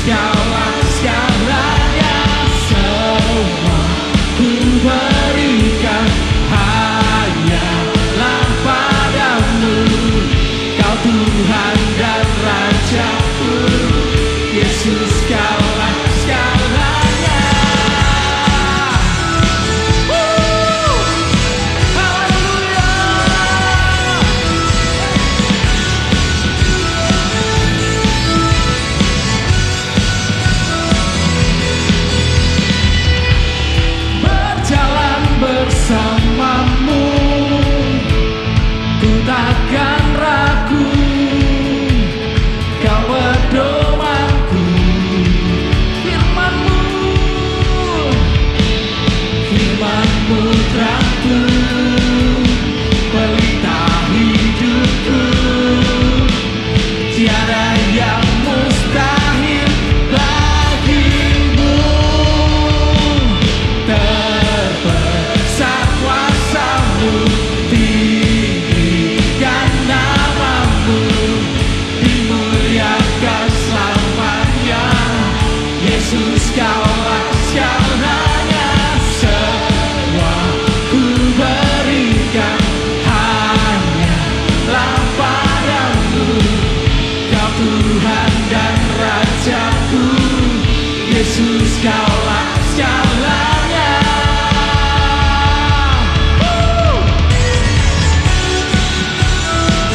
Kaulah segalanya, semua ku berikan hanyalah padamu. Kau Tuhan dan Rajaku, Yesus kaulah segalanya. Haleluya. Berjalan bersamamu, ku takkan ragu. Kau pedomanku, firman-Mu, firman-Mu terangku, pelita hidupku. Tiada yang mustahil bagimu. Terbesar kuasa-Mu, tinggikan nama-Mu, dimuliakan selamanya. Yesus kaulah segalanya, semua ku berikan hanyalah padamu. Kau Tuhan dan Rajaku, Yesus kaulah segalanya.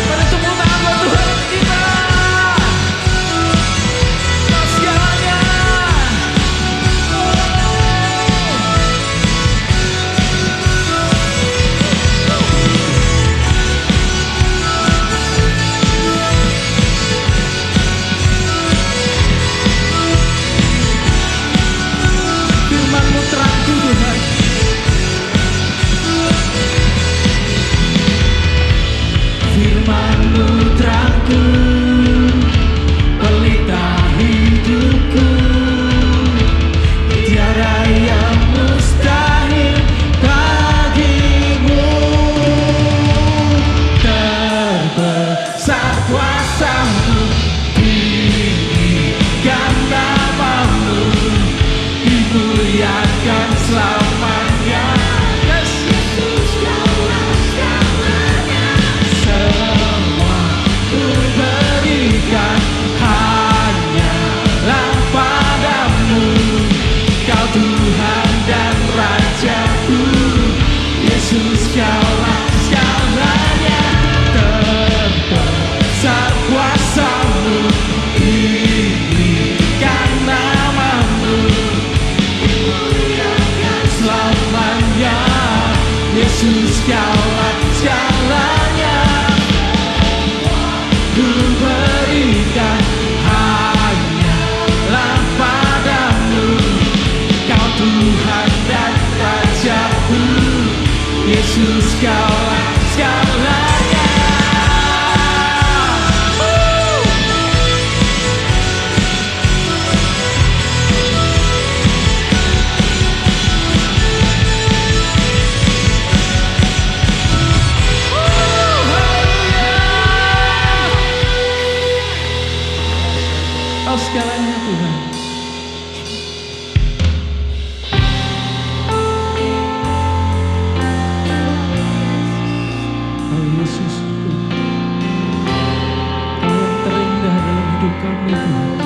Pada tepuk tangan buat Tuhan kita. Kau segalanya. Firman-Mu terangku Tuhan. Firman-Mu terangku, pelita hidupku. Tiada yang mustahil bagimu. Terbesar kuasa-Mu, tinggikan nama-Mu, dimuliakan selamanya. Yesus kaulah segalanya, semua ku berikan hanyalah padamu. Kau Tuhan dan Rajaku, Yesus kaulah segalanya. Terbesar kuasa-Mu, tinggikan nama-Mu, dimuliakan selamanya. Yesus kaulah segalanya. Ku berikan hanyalah padamu. Kau Tuhan dan Rajaku, Yesus kaulah segalanya. Kau segalanya Tuhan. Oh Yesus, Kau yang terindah dalam hidup kami Tuhan.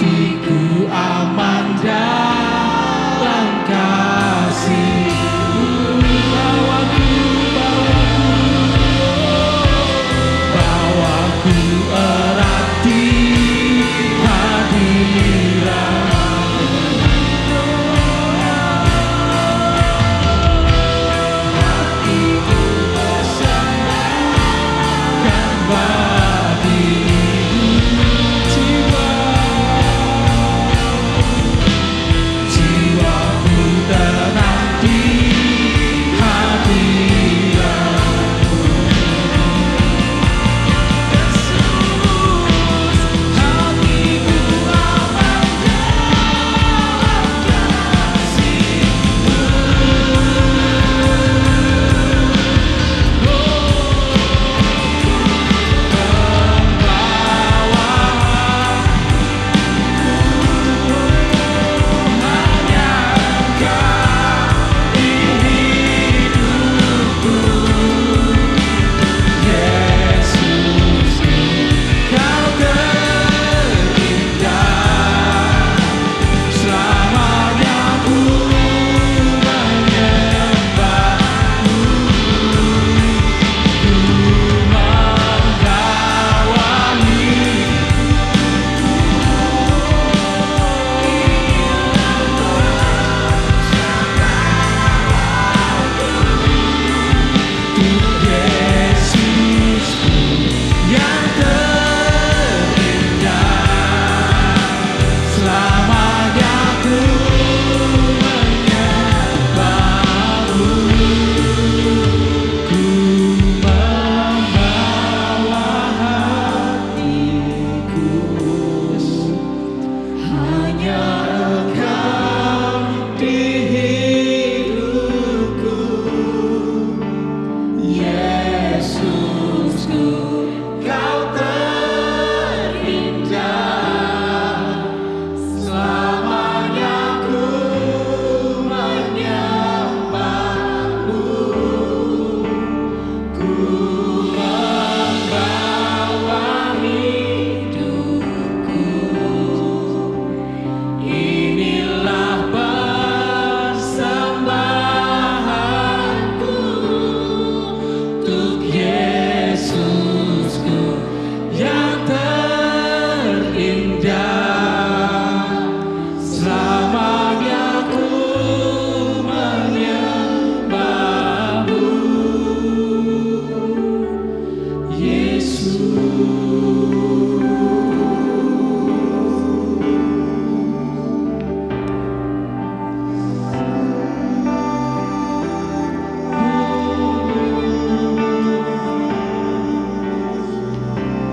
hatiku aman dalam kasih-Mu. Bawaku erat di hadirat-Mu. Hatiku bersandar bagi-Mu, jiwaku tenang di hadirat-Mu. Yesus, hatiku aman dalam kasih-Mu.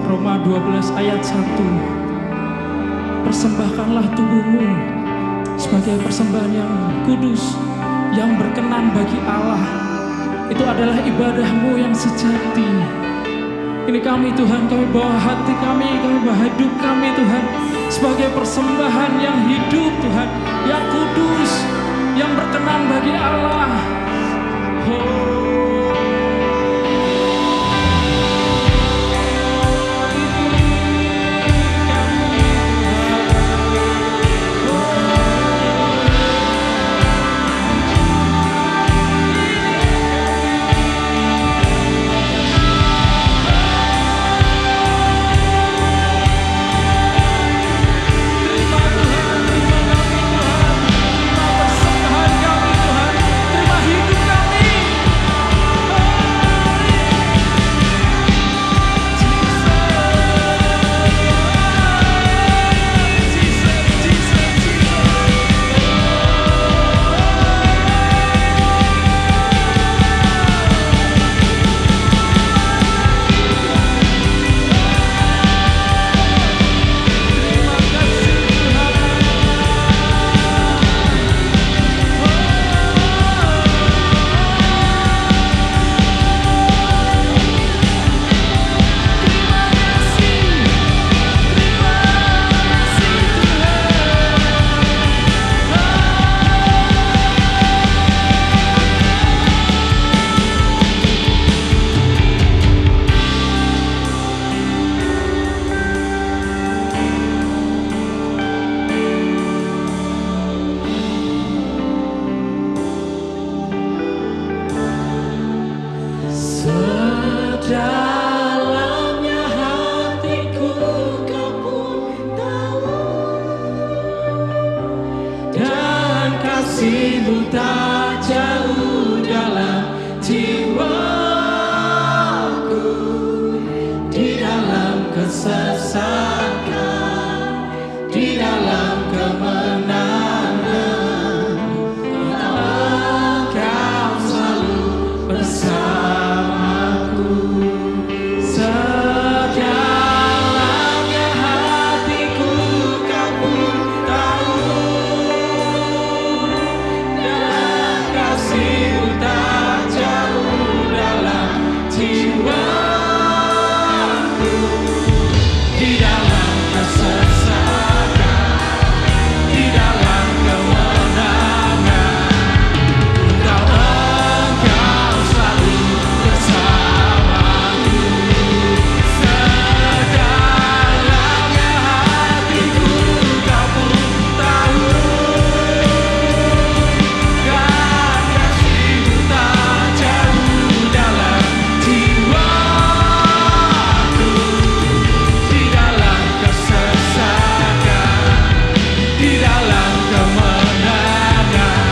Roma 12 ayat 1. Persembahkanlah tubuhmu sebagai persembahan yang kudus, yang berkenan bagi Allah. Itu adalah ibadahmu yang sejati. Ini kami Tuhan, kami bawa hati kami bawa hidup kami Tuhan, sebagai persembahan yang hidup Tuhan, yang kudus, yang berkenan bagi Allah. kasih-Mu tak jauh dalam jiwaku, di dalam kesesakan, di dalam kemenangan, Engkau selalu bersamaku. Sedalamnya hatiku Kau pun tahu, dan kasih-Mu tak jauh dalam jiwaku, di dalam kesesakan, di dalam kemenangan, Engkau selalu bersamaku. Sedalamnya hatiku Kau pun tahu, dan kasih-Mu tak jauh dalam jiwaku, di dalam kesesakan, di dalam kemenangan,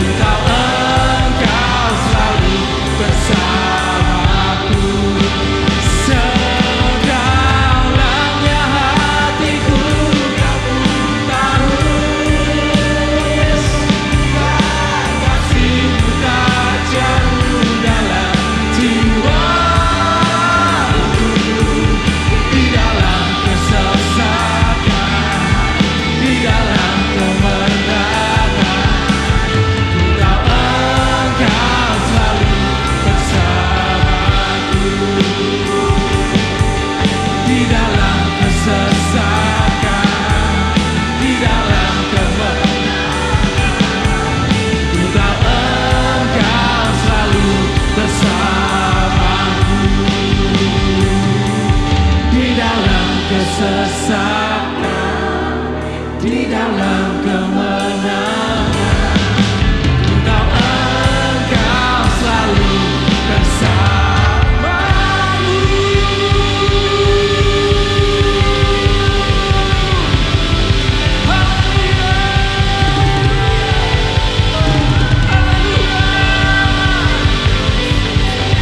Engkau selalu bersamaku. Sedalamnya hatiku Kau pun tahu, dan kasih-Mu tak jauh dalam jiwaku, di dalam kesesakan, di dalam kemenangan, Engkau selalu bersamaku. Di dalam kesesakan, di dalam kemenangan, Engkau selalu bersamaku. Di dalam kesesakan, di dalam kemenangan, Engkau selalu bersamaku. Haleluya, haleluya.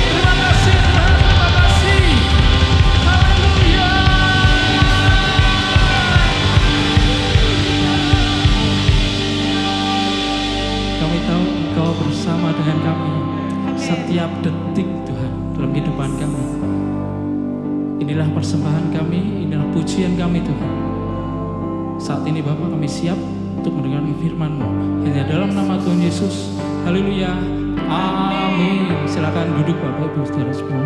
Terima kasih Tuhan, terima kasih. Haleluya. Kami tahu Engkau bersama dengan kami setiap detik Tuhan dalam kehidupan kami. Inilah persembahan kami, inilah pujian kami Tuhan. Saat ini Bapa, kami siap untuk mendengarkan firman-Mu. Hanya dalam nama Tuhan Yesus. Haleluya. Amin. Silakan duduk Bapak Ibu Saudara semua.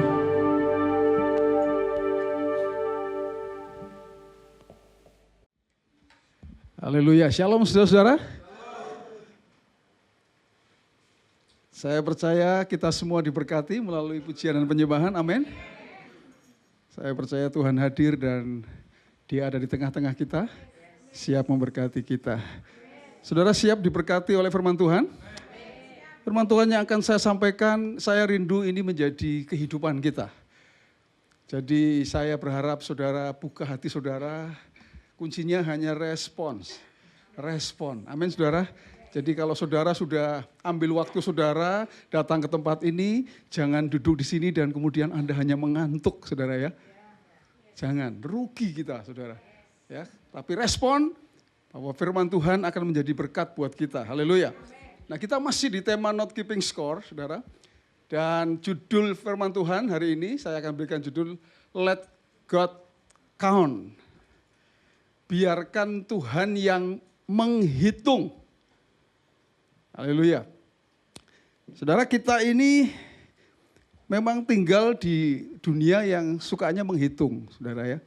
Haleluya, shalom saudara-saudara. Saya percaya kita semua diberkati melalui pujian dan penyembahan, amin. Saya percaya Tuhan hadir dan Dia ada di tengah-tengah kita, siap memberkati kita. Saudara siap diberkati oleh firman Tuhan? Firman Tuhan yang akan saya sampaikan, saya rindu ini menjadi kehidupan kita. Jadi saya berharap saudara buka hati saudara, kuncinya hanya respons. Respon, amin saudara. Jadi kalau saudara sudah ambil waktu saudara datang ke tempat ini, jangan duduk di sini dan kemudian Anda hanya mengantuk saudara ya. Jangan, rugi kita saudara. Ya, tapi respon bahwa firman Tuhan akan menjadi berkat buat kita. Haleluya. Nah kita masih di tema not keeping score saudara. Dan judul firman Tuhan hari ini saya akan berikan judul Let God Count. Biarkan Tuhan yang menghitung. Haleluya. Saudara kita ini memang tinggal di dunia yang sukanya menghitung, saudara ya.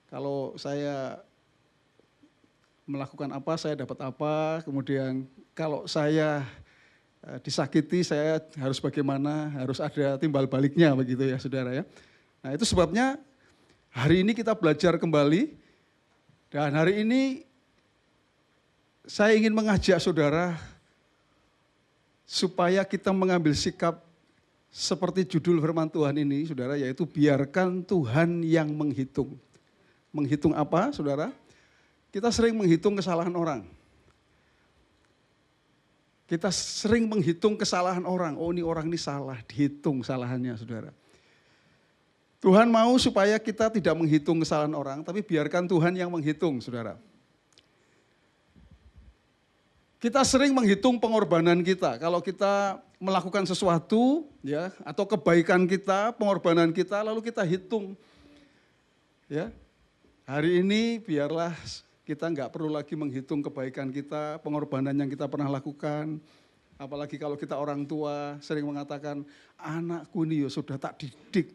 Kalau saya melakukan apa, saya dapat apa, kemudian kalau saya disakiti, saya harus bagaimana, harus ada timbal baliknya begitu ya saudara ya. Nah itu sebabnya hari ini kita belajar kembali dan hari ini saya ingin mengajak saudara supaya kita mengambil sikap seperti judul firman Tuhan ini, saudara, yaitu biarkan Tuhan yang menghitung. Menghitung apa, saudara? Kita sering menghitung kesalahan orang. Kita sering menghitung kesalahan orang. Oh, ini orang ini salah, dihitung kesalahannya, saudara. Tuhan mau supaya kita tidak menghitung kesalahan orang, tapi biarkan Tuhan yang menghitung, saudara. Kita sering menghitung pengorbanan kita. Kalau kita melakukan sesuatu, ya, atau kebaikan kita, pengorbanan kita, lalu kita hitung. Ya, hari ini biarlah kita nggak perlu lagi menghitung kebaikan kita, pengorbanan yang kita pernah lakukan. Apalagi kalau kita orang tua sering mengatakan, anakku ini ya sudah tak didik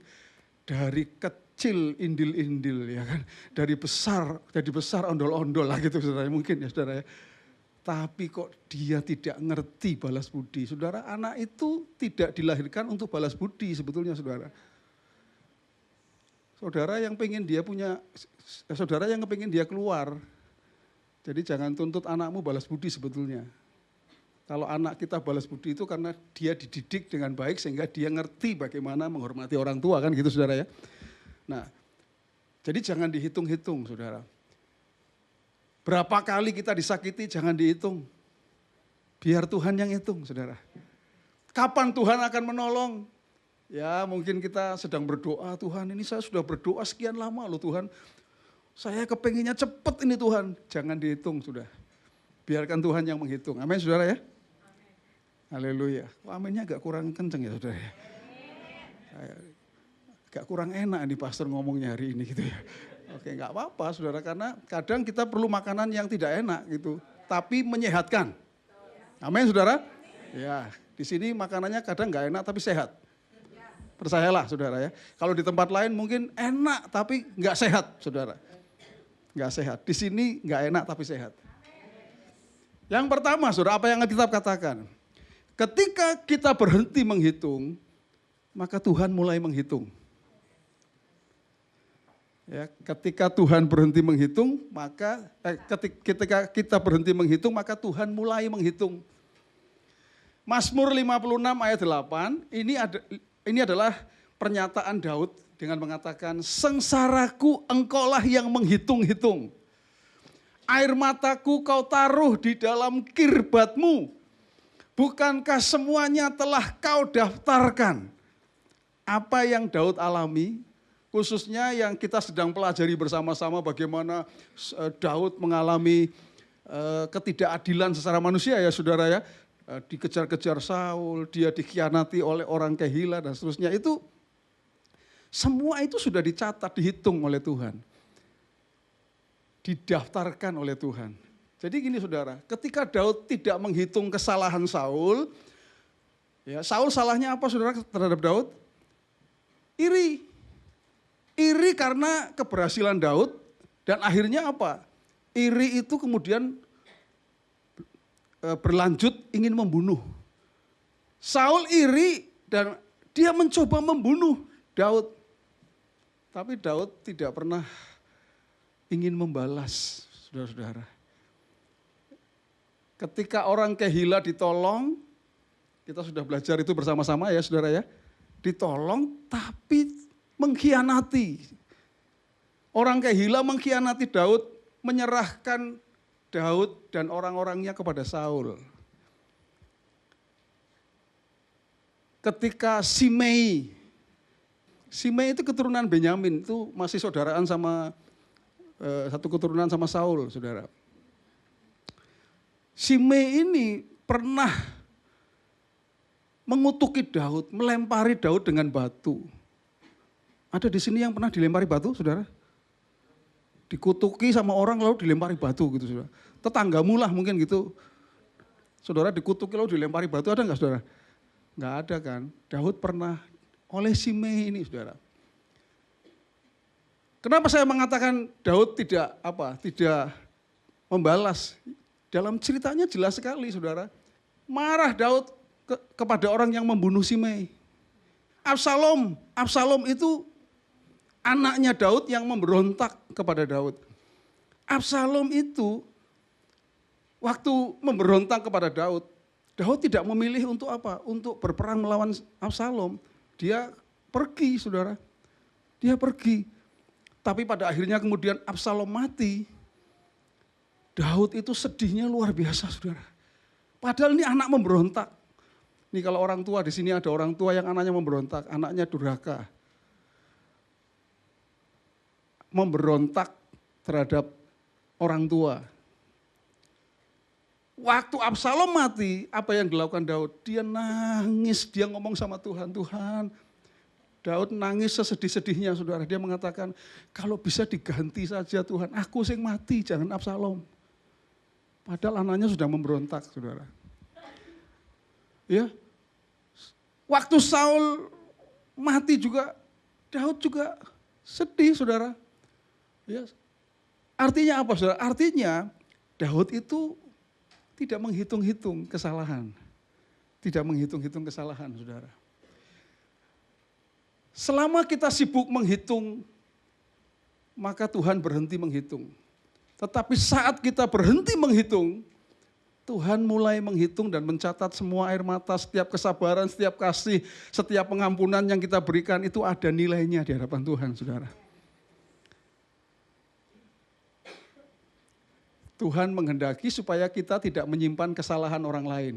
dari kecil indil-indil, ya kan, dari besar, jadi besar ondol-ondol lah gitu, saudara, mungkin ya saudara ya. Tapi kok dia tidak ngerti balas budi. Saudara, anak itu tidak dilahirkan untuk balas budi sebetulnya, saudara. Saudara yang pengen dia punya, saudara yang pengen dia keluar. Jadi jangan tuntut anakmu balas budi sebetulnya. Kalau anak kita balas budi itu karena dia dididik dengan baik sehingga dia ngerti bagaimana menghormati orang tua, kan gitu, saudara ya. Nah, jadi jangan dihitung-hitung, saudara. Berapa kali kita disakiti jangan dihitung. Biar Tuhan yang hitung, saudara. Kapan Tuhan akan menolong? Ya mungkin kita sedang berdoa, Tuhan ini saya sudah berdoa sekian lama loh Tuhan. Saya kepenginnya cepet ini Tuhan. Jangan dihitung sudah. Biarkan Tuhan yang menghitung. Amin saudara ya. Haleluya. Aminnya agak kurang kenceng ya saudara ya. Agak kurang enak nih pastor ngomongnya hari ini gitu ya. Oke, nggak apa-apa saudara, karena kadang kita perlu makanan yang tidak enak gitu, tapi menyehatkan. Amin saudara. Ya, di sini makanannya kadang nggak enak tapi sehat. Percayalah saudara ya. Kalau di tempat lain mungkin enak tapi nggak sehat saudara. Nggak sehat. Di sini nggak enak tapi sehat. Yang pertama saudara, apa yang Alkitab katakan? Ketika kita berhenti menghitung, maka Tuhan mulai menghitung. Ya, ketika Tuhan berhenti menghitung, maka ketika kita berhenti menghitung, maka Tuhan mulai menghitung. Mazmur 56 ayat 8, ini adalah pernyataan Daud dengan mengatakan, sengsaraku engkaulah yang menghitung-hitung. Air mataku kau taruh di dalam kirbatmu. Bukankah semuanya telah kau daftarkan? Apa yang Daud alami, khususnya yang kita sedang pelajari bersama-sama bagaimana Daud mengalami ketidakadilan secara manusia ya saudara ya. Dikejar-kejar Saul, dia dikhianati oleh orang Kehila dan seterusnya. Itu semua itu sudah dicatat, dihitung oleh Tuhan. Didaftarkan oleh Tuhan. Jadi gini saudara, ketika Daud tidak menghitung kesalahan Saul, ya Saul salahnya apa saudara terhadap Daud? Iri. Iri karena keberhasilan Daud dan akhirnya apa? Iri itu kemudian berlanjut ingin membunuh. Saul iri dan dia mencoba membunuh Daud. Tapi Daud tidak pernah ingin membalas, saudara-saudara. Ketika orang Kehila ditolong, kita sudah belajar itu bersama-sama ya saudara ya. Ditolong tapi mengkhianati. Orang Kehila mengkhianati Daud, menyerahkan Daud dan orang-orangnya kepada Saul. Ketika Simei itu keturunan Benyamin, itu masih saudaraan sama, satu keturunan sama Saul, saudara. Simei ini pernah mengutuki Daud, melempari Daud dengan batu. Ada di sini yang pernah dilempari batu, saudara? Dikutuki sama orang lalu dilempari batu gitu, saudara. Tetanggamu lah mungkin gitu. Saudara dikutuki lalu dilempari batu, ada enggak saudara? Enggak ada kan. Daud pernah oleh Simei ini saudara. Kenapa saya mengatakan Daud tidak membalas? Dalam ceritanya jelas sekali saudara. Marah Daud kepada orang yang membunuh Simei. Absalom itu anaknya Daud yang memberontak kepada Daud. Absalom itu waktu memberontak kepada Daud, Daud tidak memilih untuk apa? Untuk berperang melawan Absalom. Dia pergi, saudara. Dia pergi. Tapi pada akhirnya kemudian Absalom mati. Daud itu sedihnya luar biasa, saudara. Padahal ini anak memberontak. Ini kalau orang tua, di sini ada orang tua yang anaknya memberontak, anaknya durhaka. Memberontak terhadap orang tua. Waktu Absalom mati, apa yang dilakukan Daud? Dia nangis, dia ngomong sama Tuhan, Tuhan. Daud nangis sesedih-sedihnya, saudara. Dia mengatakan, kalau bisa diganti saja Tuhan, aku sing mati, jangan Absalom. Padahal anaknya sudah memberontak, saudara. Ya, waktu Saul mati juga, Daud juga sedih, saudara. Ya, artinya apa, saudara? Artinya Daud itu tidak menghitung-hitung kesalahan. Tidak menghitung-hitung kesalahan, saudara. Selama kita sibuk menghitung, maka Tuhan berhenti menghitung. Tetapi saat kita berhenti menghitung, Tuhan mulai menghitung dan mencatat semua air mata, setiap kesabaran, setiap kasih, setiap pengampunan yang kita berikan itu ada nilainya di hadapan Tuhan, saudara. Tuhan menghendaki supaya kita tidak menyimpan kesalahan orang lain.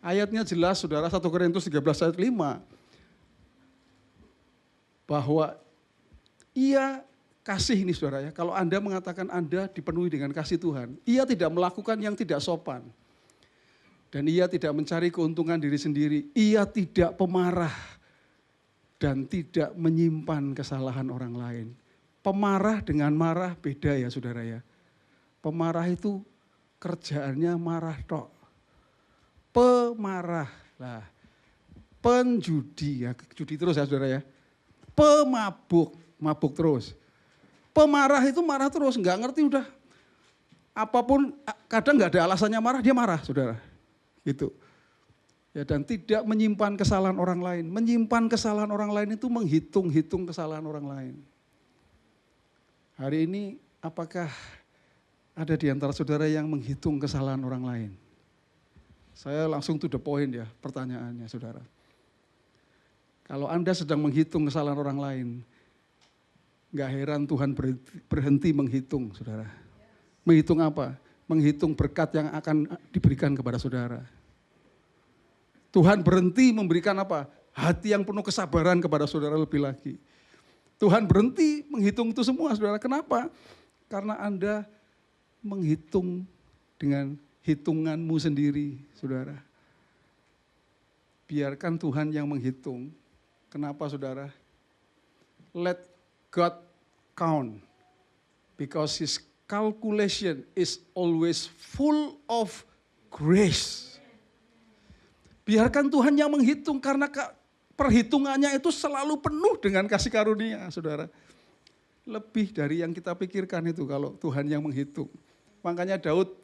Ayatnya jelas, saudara, 1 Korintus 13 ayat 5. Bahwa ia kasih ini, saudara ya. Kalau Anda mengatakan Anda dipenuhi dengan kasih Tuhan, ia tidak melakukan yang tidak sopan. Dan ia tidak mencari keuntungan diri sendiri. Ia tidak pemarah dan tidak menyimpan kesalahan orang lain. Pemarah dengan marah beda ya, saudara ya. Pemarah itu kerjaannya marah tok. Pemarah. Lah, penjudi ya, judi terus ya, saudara ya. Pemabuk, mabuk terus. Pemarah itu marah terus, nggak ngerti udah. Apapun, kadang nggak ada alasannya marah, dia marah, saudara. Gitu. Ya, dan tidak menyimpan kesalahan orang lain. Menyimpan kesalahan orang lain itu menghitung-hitung kesalahan orang lain. Hari ini apakah ada di antara saudara yang menghitung kesalahan orang lain? Saya langsung to the point ya pertanyaannya, saudara. Kalau Anda sedang menghitung kesalahan orang lain, gak heran Tuhan berhenti menghitung, saudara. Menghitung apa? Menghitung berkat yang akan diberikan kepada saudara. Tuhan berhenti memberikan apa? Hati yang penuh kesabaran kepada saudara lebih lagi. Tuhan berhenti menghitung itu semua, saudara. Kenapa? Karena Anda menghitung dengan hitunganmu sendiri, saudara. Biarkan Tuhan yang menghitung. Kenapa, saudara? Let God count, because His calculation is always full of grace. Biarkan Tuhan yang menghitung, karena perhitungannya itu selalu penuh dengan kasih karunia, saudara. Lebih dari yang kita pikirkan itu kalau Tuhan yang menghitung. Makanya Daud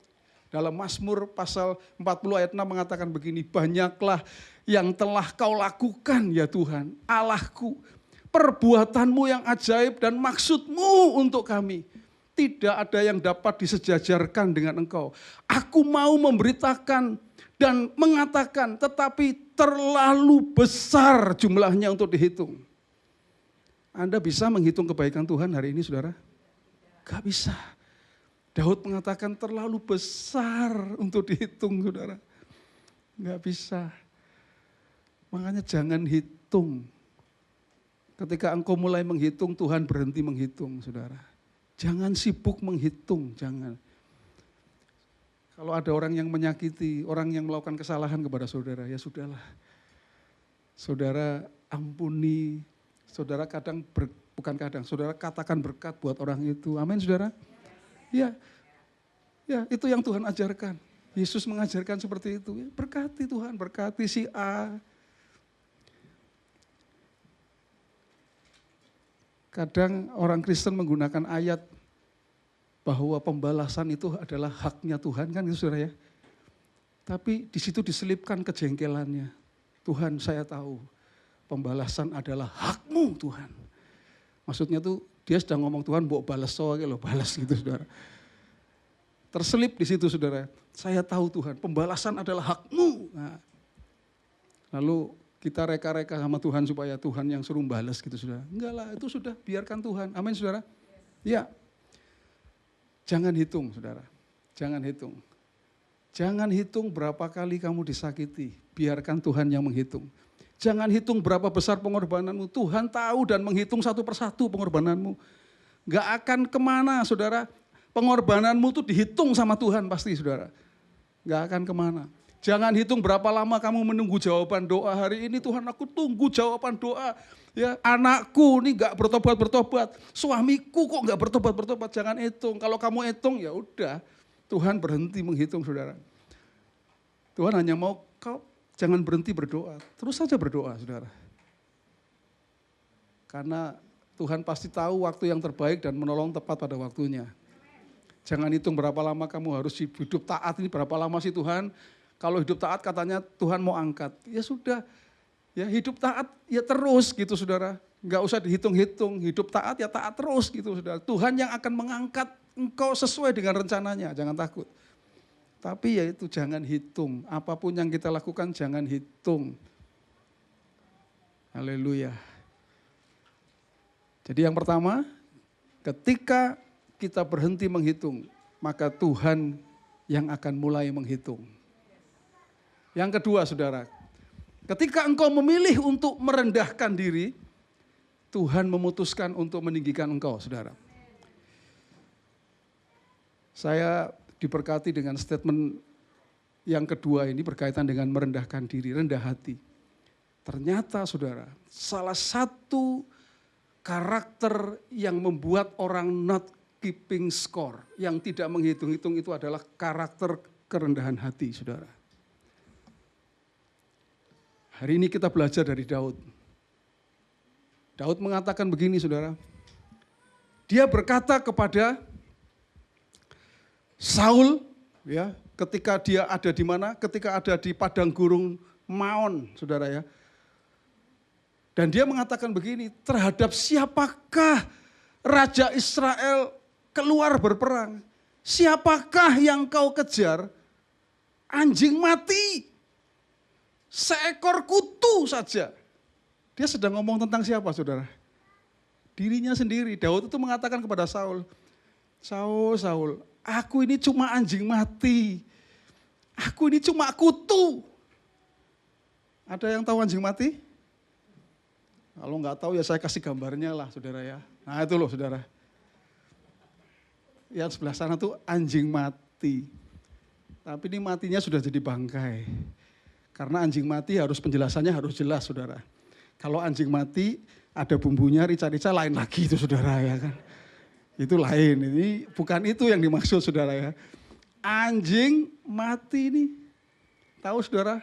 dalam Mazmur pasal 40 ayat 6 mengatakan begini, banyaklah yang telah kau lakukan ya Tuhan, Allahku. Perbuatanmu yang ajaib dan maksudmu untuk kami. Tidak ada yang dapat disejajarkan dengan engkau. Aku mau memberitakan dan mengatakan, tetapi terlalu besar jumlahnya untuk dihitung. Anda bisa menghitung kebaikan Tuhan hari ini, saudara? Gak bisa. Daud mengatakan terlalu besar untuk dihitung, saudara. Gak bisa. Makanya jangan hitung. Ketika engkau mulai menghitung, Tuhan berhenti menghitung, saudara. Jangan sibuk menghitung, jangan. Kalau ada orang yang menyakiti, orang yang melakukan kesalahan kepada saudara, ya sudahlah. Saudara ampuni, saudara saudara katakan berkat buat orang itu. Amin, saudara. Ya, itu yang Tuhan ajarkan. Yesus mengajarkan seperti itu. Berkati Tuhan, berkati si A. Kadang orang Kristen menggunakan ayat bahwa pembalasan itu adalah haknya Tuhan, kan itu, saudara ya. Tapi di situ diselipkan kejengkelannya. Tuhan, saya tahu pembalasan adalah hakmu, Tuhan. Maksudnya tuh dia sedang ngomong, Tuhan mbok balas soalnya lo, balas gitu, saudara. Terselip di situ, saudara. Saya tahu Tuhan, pembalasan adalah hakmu. Nah, lalu kita reka-reka sama Tuhan supaya Tuhan yang suruh balas gitu, saudara. Enggak lah, itu sudah biarkan Tuhan. Amin, saudara. Ya, jangan hitung, saudara. Jangan hitung. Jangan hitung berapa kali kamu disakiti, biarkan Tuhan yang menghitung. Jangan hitung berapa besar pengorbananmu, Tuhan tahu dan menghitung satu persatu pengorbananmu. Gak akan kemana saudara, pengorbananmu itu dihitung sama Tuhan pasti saudara. Gak akan kemana. Jangan hitung berapa lama kamu menunggu jawaban doa. Hari ini Tuhan aku tunggu jawaban doa. Ya, anakku ini gak bertobat-bertobat, suamiku kok gak bertobat-bertobat. Jangan hitung, kalau kamu hitung ya udah, Tuhan berhenti menghitung saudara. Tuhan hanya mau kau jangan berhenti berdoa, terus saja berdoa saudara. Karena Tuhan pasti tahu waktu yang terbaik dan menolong tepat pada waktunya. Jangan hitung berapa lama kamu harus hidup taat ini, berapa lama sih Tuhan. Kalau hidup taat katanya Tuhan mau angkat, ya sudah. Ya hidup taat ya terus gitu saudara. Enggak usah dihitung-hitung, hidup taat ya taat terus gitu saudara. Tuhan yang akan mengangkat engkau sesuai dengan rencananya, jangan takut. Tapi ya itu jangan hitung, apapun yang kita lakukan jangan hitung. Haleluya. Jadi yang pertama, ketika kita berhenti menghitung, maka Tuhan yang akan mulai menghitung. Yang kedua saudara, ketika engkau memilih untuk merendahkan diri, Tuhan memutuskan untuk meninggikan engkau saudara. Saya diberkati dengan statement yang kedua ini berkaitan dengan merendahkan diri, rendah hati. Ternyata saudara, salah satu karakter yang membuat orang not keeping score, yang tidak menghitung-hitung itu adalah karakter kerendahan hati saudara. Hari ini kita belajar dari Daud. Daud mengatakan begini saudara, dia berkata kepada Saul, ya, ketika dia ada di mana? Ketika ada di padang gurun Maon, saudara ya. Dan dia mengatakan begini, terhadap siapakah Raja Israel keluar berperang? Siapakah yang kau kejar? Anjing mati, seekor kutu saja. Dia sedang ngomong tentang siapa saudara? Dirinya sendiri. Daud itu mengatakan kepada Saul, Saul, aku ini cuma anjing mati. Aku ini cuma kutu. Ada yang tahu anjing mati? Kalau nggak tahu ya saya kasih gambarnya lah saudara ya. Nah itu loh saudara. Yang sebelah sana tuh anjing mati. Tapi ini matinya sudah jadi bangkai. Karena anjing mati harus penjelasannya harus jelas saudara. Kalau anjing mati ada bumbunya rica-rica lain lagi itu saudara ya kan. Itu lain, ini bukan itu yang dimaksud saudara ya. Anjing mati ini, tahu saudara,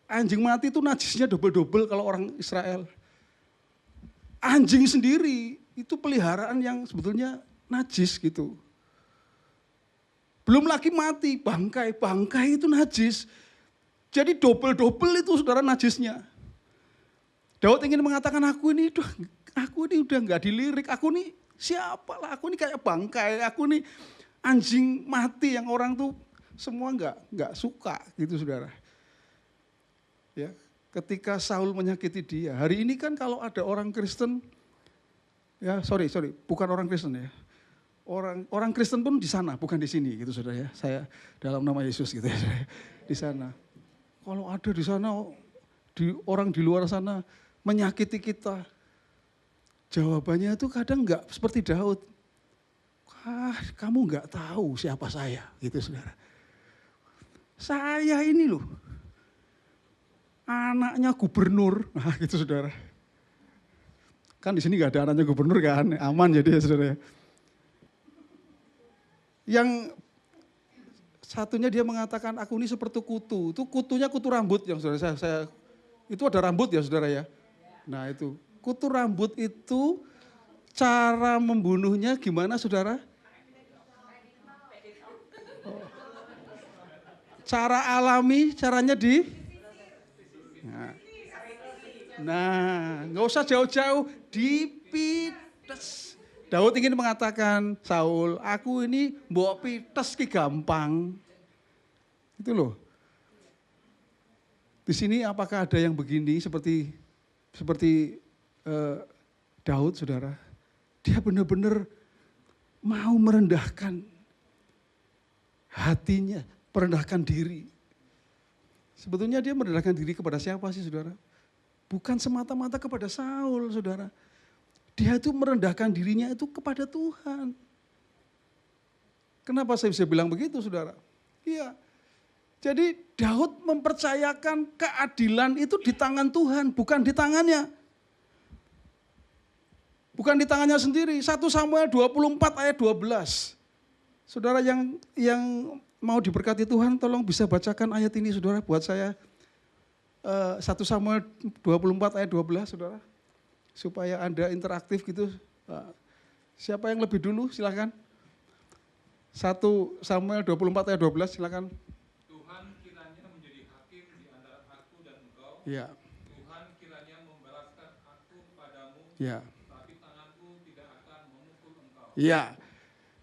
anjing mati itu najisnya double-double kalau orang Israel. Anjing sendiri itu peliharaan yang sebetulnya najis gitu. Belum lagi mati, bangkai itu najis. Jadi double-double itu saudara najisnya. Daud ingin mengatakan aku ini udah nggak dilirik, aku ini siapa lah, aku ini kayak bangkai, aku ini anjing mati yang orang tuh semua nggak suka gitu saudara. Ya, ketika Saul menyakiti dia, hari ini kan kalau ada orang Kristen, ya sorry, bukan orang Kristen ya, orang Kristen pun di sana, bukan di sini gitu saudara ya. Saya dalam nama Yesus gitu ya, di sana. Kalau ada di sana, orang di luar sana menyakiti kita, jawabannya itu kadang enggak seperti Daud. Kamu enggak tahu siapa saya, gitu saudara. Saya ini loh, anaknya gubernur, nah gitu saudara. Kan di sini enggak ada anaknya gubernur kan, aman jadi ya saudara. Yang satunya dia mengatakan aku ini seperti kutu, itu kutunya kutu rambut yang saudara saya itu ada rambut ya saudara ya. Nah itu, kutu rambut itu cara membunuhnya gimana saudara? Cara alami, caranya Nah, nggak usah jauh-jauh, dipites. Daud ingin mengatakan, Saul, aku ini mbok pites ki gampang. Itu loh. Di sini apakah ada yang begini seperti Daud, saudara? Dia benar-benar mau merendahkan hatinya, merendahkan diri. Sebetulnya dia merendahkan diri kepada siapa sih saudara? Bukan semata-mata kepada Saul saudara. Dia itu merendahkan dirinya itu kepada Tuhan. Kenapa saya bisa bilang begitu saudara? Iya. Jadi Daud mempercayakan keadilan itu di tangan Tuhan, bukan di tangannya. Bukan di tangannya sendiri. 1 Samuel 24 ayat 12. Saudara yang mau diberkati Tuhan, tolong bisa bacakan ayat ini saudara buat saya. 1 Samuel 24 ayat 12 saudara. Supaya Anda interaktif gitu. Siapa yang lebih dulu silakan. 1 Samuel 24 ayat 12 silakan. Tuhan kiranya menjadi hakim di antara aku dan engkau. Ya. Tuhan kiranya membalaskan aku kepadamu. Ya. Tapi tanganku tidak akan memukul engkau. Ya.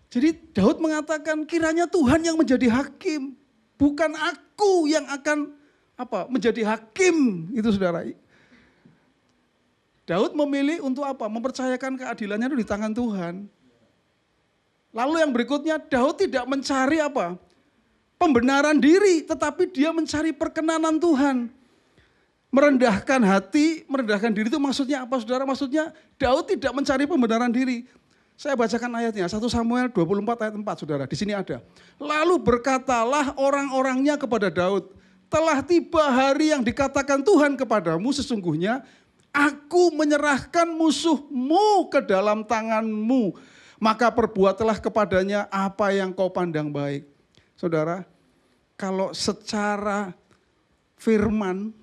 Jadi Daud mengatakan kiranya Tuhan yang menjadi hakim, bukan aku yang akan menjadi hakim, itu saudara. Daud memilih untuk apa? Mempercayakan keadilannya itu di tangan Tuhan. Lalu yang berikutnya Daud tidak mencari pembenaran diri, tetapi dia mencari perkenanan Tuhan. Merendahkan hati, merendahkan diri itu maksudnya apa saudara? Maksudnya Daud tidak mencari pembenaran diri. Saya bacakan ayatnya, 1 Samuel 24 ayat 4 saudara, di sini ada. Lalu berkatalah orang-orangnya kepada Daud, telah tiba hari yang dikatakan Tuhan kepadamu, sesungguhnya aku menyerahkan musuhmu ke dalam tanganmu, maka perbuatlah kepadanya apa yang kau pandang baik. Saudara, kalau secara firman,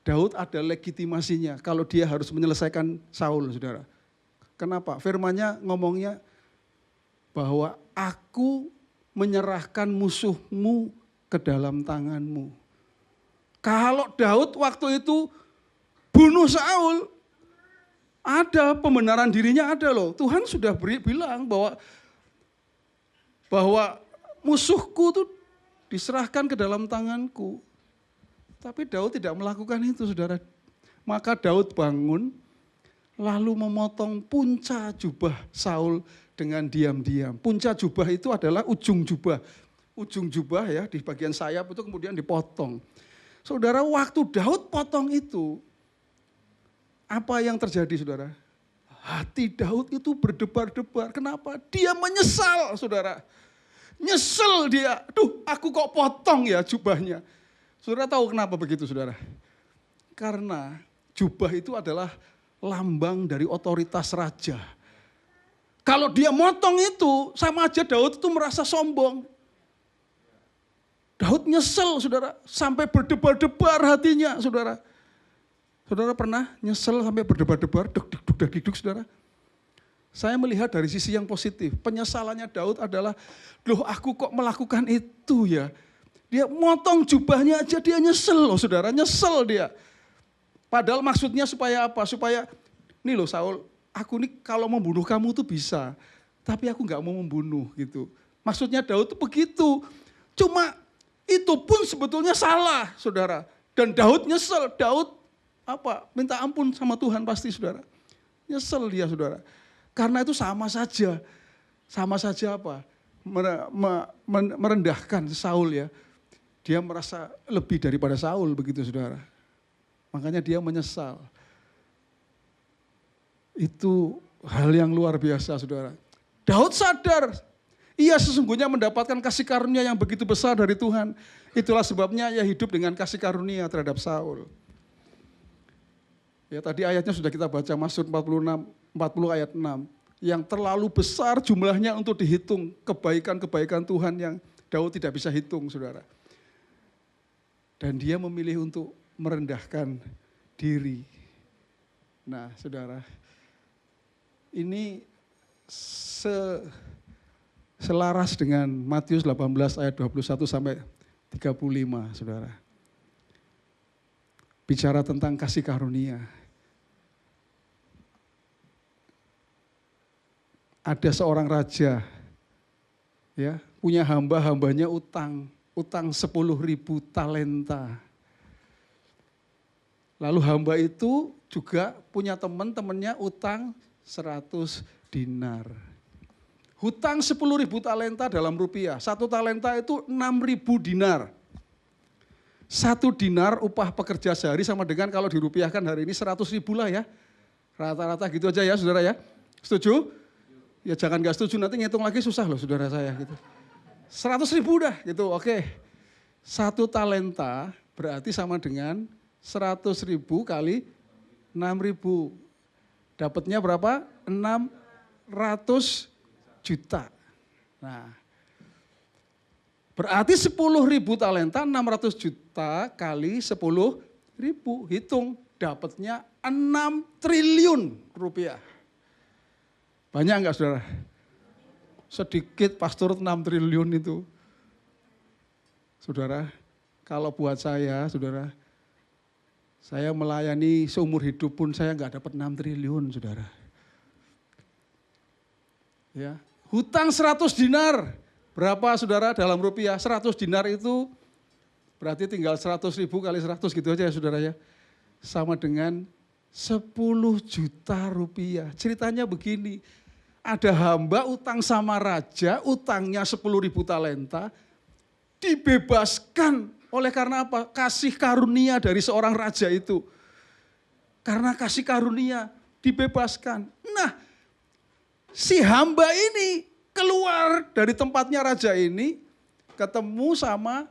Daud ada legitimasinya kalau dia harus menyelesaikan Saul, saudara. Kenapa? Firmannya ngomongnya bahwa aku menyerahkan musuhmu ke dalam tanganmu. Kalau Daud waktu itu bunuh Saul, ada pembenaran dirinya ada loh. Tuhan sudah bilang bahwa musuhku itu diserahkan ke dalam tanganku. Tapi Daud tidak melakukan itu saudara. Maka Daud bangun lalu memotong punca jubah Saul dengan diam-diam. Punca jubah itu adalah ujung jubah. Ujung jubah ya di bagian sayap itu kemudian dipotong. Saudara, waktu Daud potong itu, apa yang terjadi saudara? Hati Daud itu berdebar-debar. Kenapa? Dia menyesal saudara. Nyesel dia. Duh, aku kok potong ya jubahnya. Saudara tahu kenapa begitu saudara? Karena jubah itu adalah lambang dari otoritas raja. Kalau dia motong itu, sama aja Daud itu merasa sombong. Daud nyesel saudara, sampai berdebar-debar hatinya saudara. Saudara pernah nyesel sampai berdebar-debar, deg-deg saudara? Saya melihat dari sisi yang positif. Penyesalannya Daud adalah, loh aku kok melakukan itu ya. Dia motong jubahnya aja dia nyesel loh saudara, nyesel dia. Padahal maksudnya supaya apa? Supaya, nih loh Saul, aku nih kalau membunuh kamu tuh bisa. Tapi aku gak mau membunuh gitu. Maksudnya Daud tuh begitu. Cuma itu pun sebetulnya salah saudara. Dan Daud nyesel, Daud minta ampun sama Tuhan pasti saudara. Nyesel dia saudara. Karena itu sama saja merendahkan Saul ya. Dia merasa lebih daripada Saul begitu saudara. Makanya dia menyesal. Itu hal yang luar biasa saudara. Daud sadar, ia sesungguhnya mendapatkan kasih karunia yang begitu besar dari Tuhan. Itulah sebabnya ia hidup dengan kasih karunia terhadap Saul. Ya tadi ayatnya sudah kita baca, Mazmur 40 ayat 6. Yang terlalu besar jumlahnya untuk dihitung, kebaikan-kebaikan Tuhan yang Daud tidak bisa hitung saudara. Dan dia memilih untuk merendahkan diri. Nah saudara, ini selaras dengan Matius 18 ayat 21 sampai 35 saudara. Bicara tentang kasih karunia. Ada seorang raja ya, punya hamba-hambanya utang 10.000 talenta. Lalu hamba itu juga punya teman-temannya utang 100 dinar. Hutang 10.000 talenta dalam rupiah. 1 talenta itu 6.000 dinar. 1 dinar upah pekerja sehari sama dengan kalau dirupiahkan hari ini 100.000 lah ya. Rata-rata gitu aja ya saudara ya. Setuju? Ya jangan gak setuju, nanti ngitung lagi susah loh saudara saya gitu. 100.000 dah gitu, oke. 1 talenta berarti sama dengan 100.000 kali 6.000. Dapatnya berapa? 600 juta. Nah, berarti 10.000 talenta 600 juta kali 10.000. Hitung, dapatnya 6 triliun rupiah. Banyak enggak saudara? Sedikit pastor 6 triliun itu. Saudara, kalau buat saya, saudara, saya melayani seumur hidup pun saya enggak dapat 6 triliun, saudara. Ya, hutang 100 dinar. Berapa saudara dalam rupiah? 100 dinar itu berarti tinggal 100.000 kali 100 gitu aja ya saudara ya. Sama dengan 10 juta rupiah. Ceritanya begini, ada hamba utang sama raja, utangnya 10.000 talenta, dibebaskan oleh karena apa? Kasih karunia dari seorang raja itu. Karena kasih karunia, dibebaskan. Nah, si hamba ini keluar dari tempatnya raja ini, ketemu sama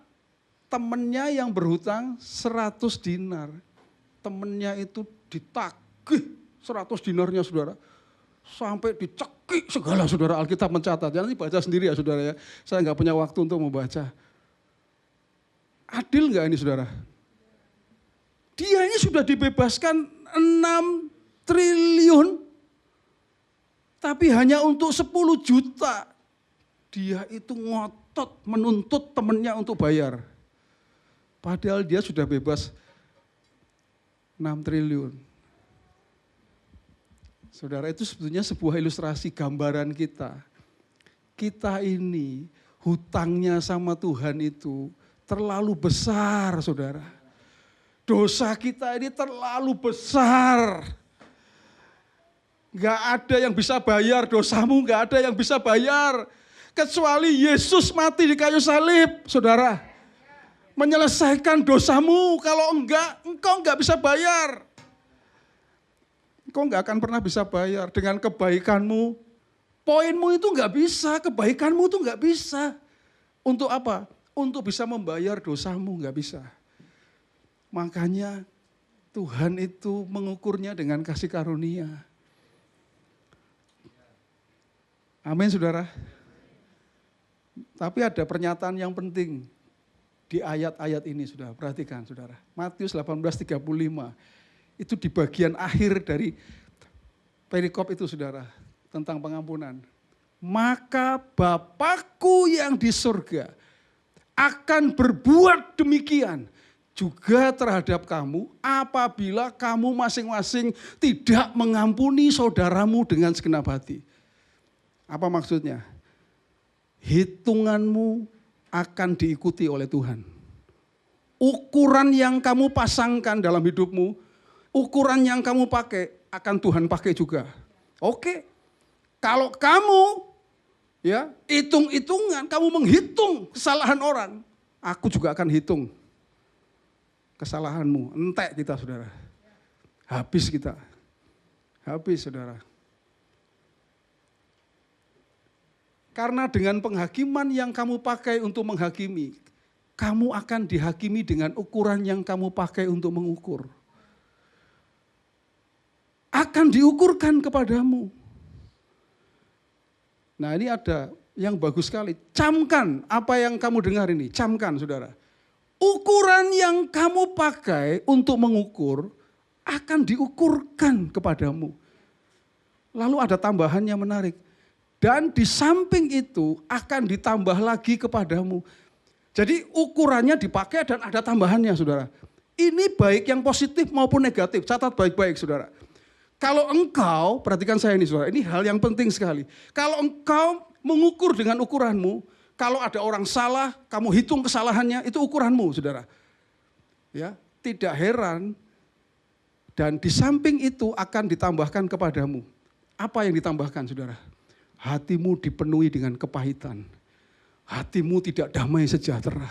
temennya yang berhutang 100 dinar. Temennya itu ditagih 100 dinarnya saudara. Sampai dicekik segala saudara, Alkitab mencatat. Nanti baca sendiri ya saudara ya. Saya nggak punya waktu untuk membaca. Adil nggak ini saudara? Dia ini sudah dibebaskan 6 triliun. Tapi hanya untuk 10 juta. Dia itu ngotot menuntut temannya untuk bayar. Padahal dia sudah bebas 6 triliun. Saudara, itu sebetulnya sebuah ilustrasi gambaran kita. Kita ini hutangnya sama Tuhan itu terlalu besar, saudara. Dosa kita ini terlalu besar. Gak ada yang bisa bayar dosamu, gak ada yang bisa bayar. Kecuali Yesus mati di kayu salib, saudara. Menyelesaikan dosamu, kalau enggak, engkau enggak bisa bayar. Engkau enggak akan pernah bisa bayar dengan kebaikanmu. Poinmu itu enggak bisa, kebaikanmu itu enggak bisa. Untuk apa? Untuk bisa membayar dosamu, enggak bisa. Makanya Tuhan itu mengukurnya dengan kasih karunia. Amin saudara. Tapi ada pernyataan yang penting di ayat-ayat ini saudara, perhatikan saudara. Matius 18:35. Itu di bagian akhir dari perikop itu saudara, tentang pengampunan. Maka Bapakku yang di surga akan berbuat demikian juga terhadap kamu apabila kamu masing-masing tidak mengampuni saudaramu dengan segenap hati. Apa maksudnya? Hitunganmu akan diikuti oleh Tuhan. Ukuran yang kamu pasangkan dalam hidupmu, ukuran yang kamu pakai akan Tuhan pakai juga. Oke, kalau kamu ya hitung-hitungan, kamu menghitung kesalahan orang, aku juga akan hitung kesalahanmu. Entek kita saudara, habis kita, habis saudara. Karena dengan penghakiman yang kamu pakai untuk menghakimi, kamu akan dihakimi dengan ukuran yang kamu pakai untuk mengukur. Akan diukurkan kepadamu. Nah ini ada yang bagus sekali. Camkan apa yang kamu dengar ini. Camkan saudara. Ukuran yang kamu pakai untuk mengukur akan diukurkan kepadamu. Lalu ada tambahan yang menarik. Dan di samping itu akan ditambah lagi kepadamu. Jadi ukurannya dipakai dan ada tambahannya saudara. Ini baik yang positif maupun negatif. Catat baik-baik saudara. Kalau engkau, perhatikan saya ini saudara, ini hal yang penting sekali. Kalau engkau mengukur dengan ukuranmu, kalau ada orang salah, kamu hitung kesalahannya, itu ukuranmu saudara. Ya, tidak heran dan di samping itu akan ditambahkan kepadamu. Apa yang ditambahkan saudara? hatimu dipenuhi dengan kepahitan. Hatimu tidak damai sejahtera.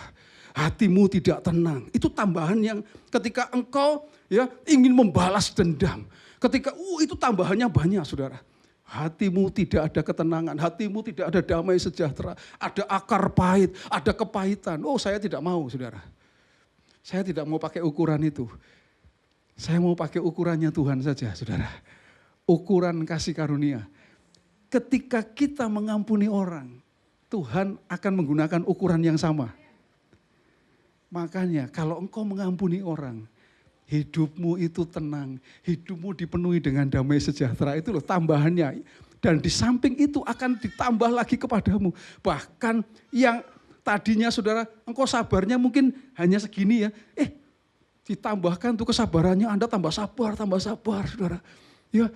Hatimu tidak tenang. Itu tambahan yang ketika engkau ya ingin membalas dendam. Ketika itu tambahannya banyak, saudara. Hatimu tidak ada ketenangan, hatimu tidak ada damai sejahtera, ada akar pahit, ada kepahitan. Oh, saya tidak mau, saudara. Saya tidak mau pakai ukuran itu. Saya mau pakai ukurannya Tuhan saja, saudara. Ukuran kasih karunia. Ketika kita mengampuni orang, Tuhan akan menggunakan ukuran yang sama. Makanya kalau engkau mengampuni orang, hidupmu itu tenang, hidupmu dipenuhi dengan damai sejahtera. Itu loh tambahannya. Dan di samping itu akan ditambah lagi kepadamu. Bahkan yang tadinya saudara, engkau sabarnya mungkin hanya segini ya. Ditambahkan tuh kesabarannya, Anda tambah sabar saudara. Ya,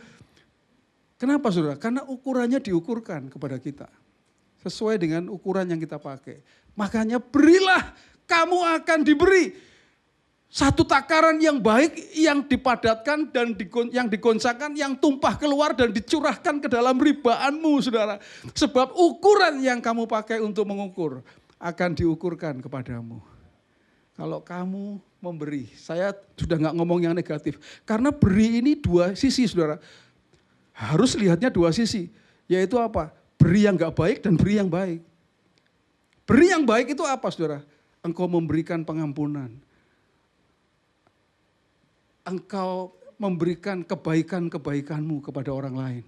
kenapa saudara? Karena ukurannya diukurkan kepada kita. Sesuai dengan ukuran yang kita pakai. Makanya berilah, kamu akan diberi. Satu takaran yang baik, yang dipadatkan dan yang digoncangkan, yang tumpah keluar dan dicurahkan ke dalam ribaanmu, saudara. Sebab ukuran yang kamu pakai untuk mengukur akan diukurkan kepadamu. Kalau kamu memberi, saya sudah nggak ngomong yang negatif. Karena beri ini dua sisi, saudara. Harus lihatnya dua sisi, yaitu apa? Beri yang nggak baik dan beri yang baik. Beri yang baik itu apa, saudara? Engkau memberikan pengampunan. Engkau memberikan kebaikan-kebaikanmu kepada orang lain.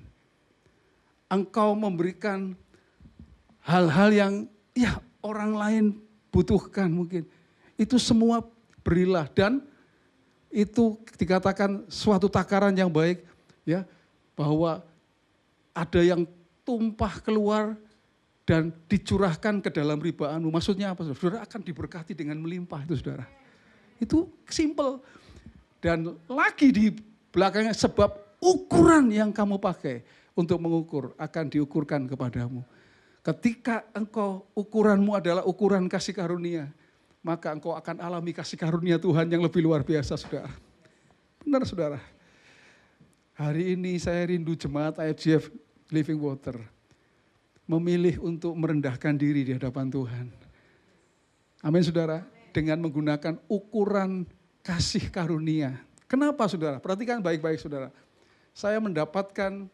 Engkau memberikan hal-hal yang ya orang lain butuhkan mungkin. Itu semua berilah dan itu dikatakan suatu takaran yang baik ya, bahwa ada yang tumpah keluar dan dicurahkan ke dalam ribaanmu. Maksudnya apa? Saudara akan diberkati dengan melimpah itu, saudara. Itu simple. Dan lagi di belakangnya sebab ukuran yang kamu pakai untuk mengukur akan diukurkan kepadamu. Ketika engkau ukuranmu adalah ukuran kasih karunia, maka engkau akan alami kasih karunia Tuhan yang lebih luar biasa, saudara. Benar, saudara. Hari ini saya rindu jemaat IFGF Living Water memilih untuk merendahkan diri di hadapan Tuhan. Amin, saudara. Dengan menggunakan ukuran kasih karunia. Kenapa, saudara? Perhatikan baik-baik, saudara. Saya mendapatkan